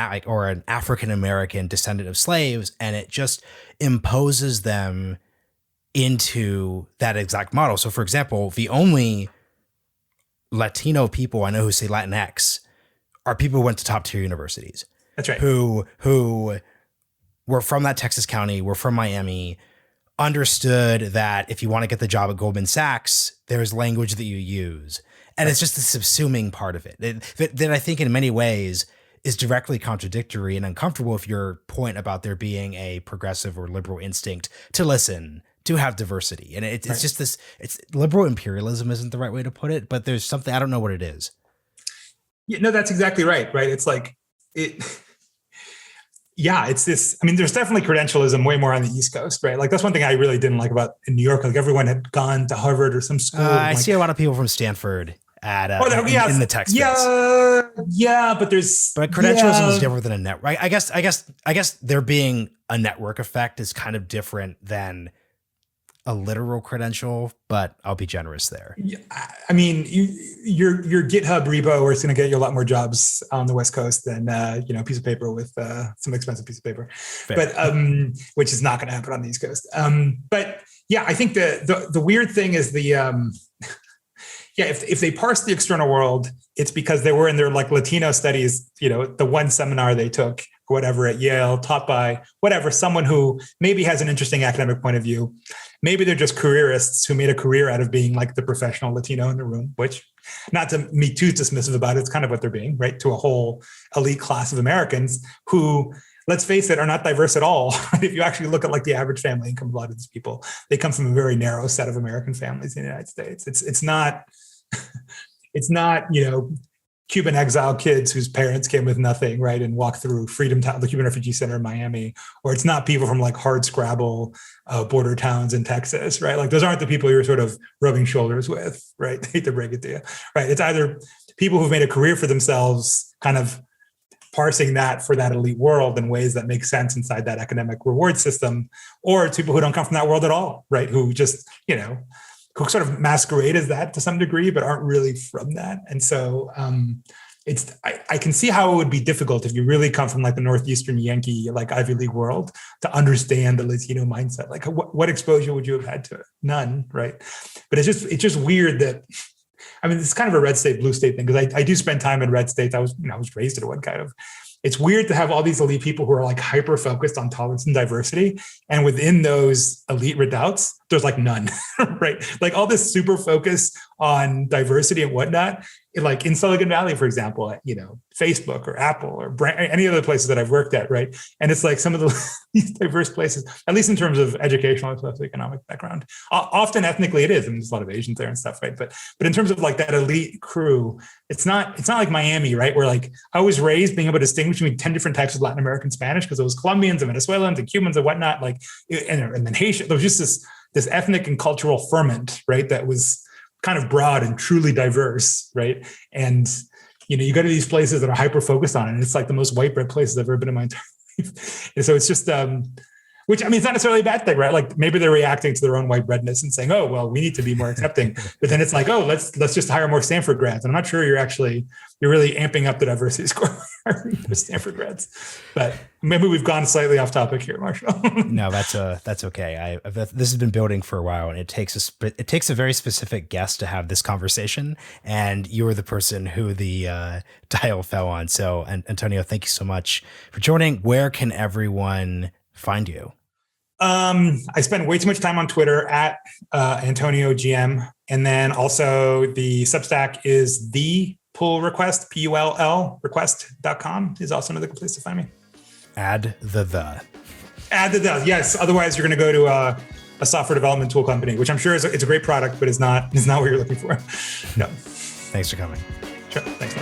African American descendant of slaves, and it just imposes them into that exact model. So for example, the only Latino people I know who say Latinx are people who went to top tier universities. That's right. Who were from that Texas county, were from Miami, understood that if you want to get the job at Goldman Sachs, there's language that you use. And it's just the subsuming part of it that I think in many ways is directly contradictory and uncomfortable if your point about there being a progressive or liberal instinct to listen, to have diversity. And it's right. just this, it's liberal imperialism isn't the right way to put it, but there's something, I don't know what it is. Yeah, no, that's exactly right. Right. It's like it's this, I mean, there's definitely credentialism way more on the East Coast, right? Like that's one thing I really didn't like about in New York. Like everyone had gone to Harvard or some school. I see a lot of people from Stanford at in the tech space. But credentialism is different than a network. I guess there being a network effect is kind of different than a literal credential, but I'll be generous there. Yeah, I mean, your GitHub repo is going to get you a lot more jobs on the West Coast than a piece of paper with some expensive piece of paper. Fair. But which is not going to happen on the East Coast. But yeah, I think the weird thing is if they parse the external world, it's because they were in their like Latino studies, the one seminar they took or whatever at Yale, taught by someone who maybe has an interesting academic point of view. Maybe they're just careerists who made a career out of being like the professional Latino in the room, which, not to be too dismissive about it, it's kind of what they're being, right? To a whole elite class of Americans who, let's face it, are not diverse at all. If you actually look at like the average family income of a lot of these people, they come from a very narrow set of American families in the United States. It's not, Cuban exile kids whose parents came with nothing, right, and walked through the Cuban Refugee Center in Miami, or it's not people from like hard scrabble border towns in Texas, right? Like those aren't the people you're sort of rubbing shoulders with, right? I hate to break it to you, right? It's either people who've made a career for themselves, kind of parsing that for that elite world in ways that make sense inside that academic reward system, or it's people who don't come from that world at all, right? Who just, who sort of masquerade as that to some degree, but aren't really from that. And so I can see how it would be difficult if you really come from like the Northeastern Yankee, like Ivy League world to understand the Latino mindset. Like what exposure would you have had to it? None, right? But it's just weird that, I mean, it's kind of a red state, blue state thing, because I do spend time in red states. I was raised in one kind of. It's weird to have all these elite people who are like hyper focused on tolerance and diversity. And within those elite redoubts, there's like none, right? Like all this super focus on diversity and whatnot, like in Silicon Valley, for example, Facebook or Apple or any other places that I've worked at, right? And it's like some of these diverse places, at least in terms of educational and socioeconomic background. Often ethnically it is, and there's a lot of Asians there and stuff, right? But in terms of like that elite crew, it's not like Miami, right? Where like I was raised being able to distinguish between 10 different types of Latin American Spanish, because it was Colombians and Venezuelans and Cubans and whatnot, like, and then Haitian. There was just this ethnic and cultural ferment, right? That was kind of broad and truly diverse, right? And you go to these places that are hyper focused on it, and it's like the most white bread places I've ever been in my entire life. And so it's just, which, I mean, it's not necessarily a bad thing, right? Like maybe they're reacting to their own white breadness and saying, oh, well, we need to be more accepting. But then it's like, oh, let's just hire more Stanford grads. And I'm not sure you're really amping up the diversity score with Stanford grads. But maybe we've gone slightly off topic here, Marshall. No, that's okay. This has been building for a while, and it takes a very specific guest to have this conversation. And you were the person who the dial fell on. So, Antonio, thank you so much for joining. Where can everyone find you? I spend way too much time on Twitter at Antonio GM. And then also the Substack is the pull request, PULL request.com is also another good place to find me. Add the. Yes. Otherwise you're going to go to a software development tool company, which I'm sure it's a great product, but it's not what you're looking for. No. Thanks for coming. Sure. Thanks.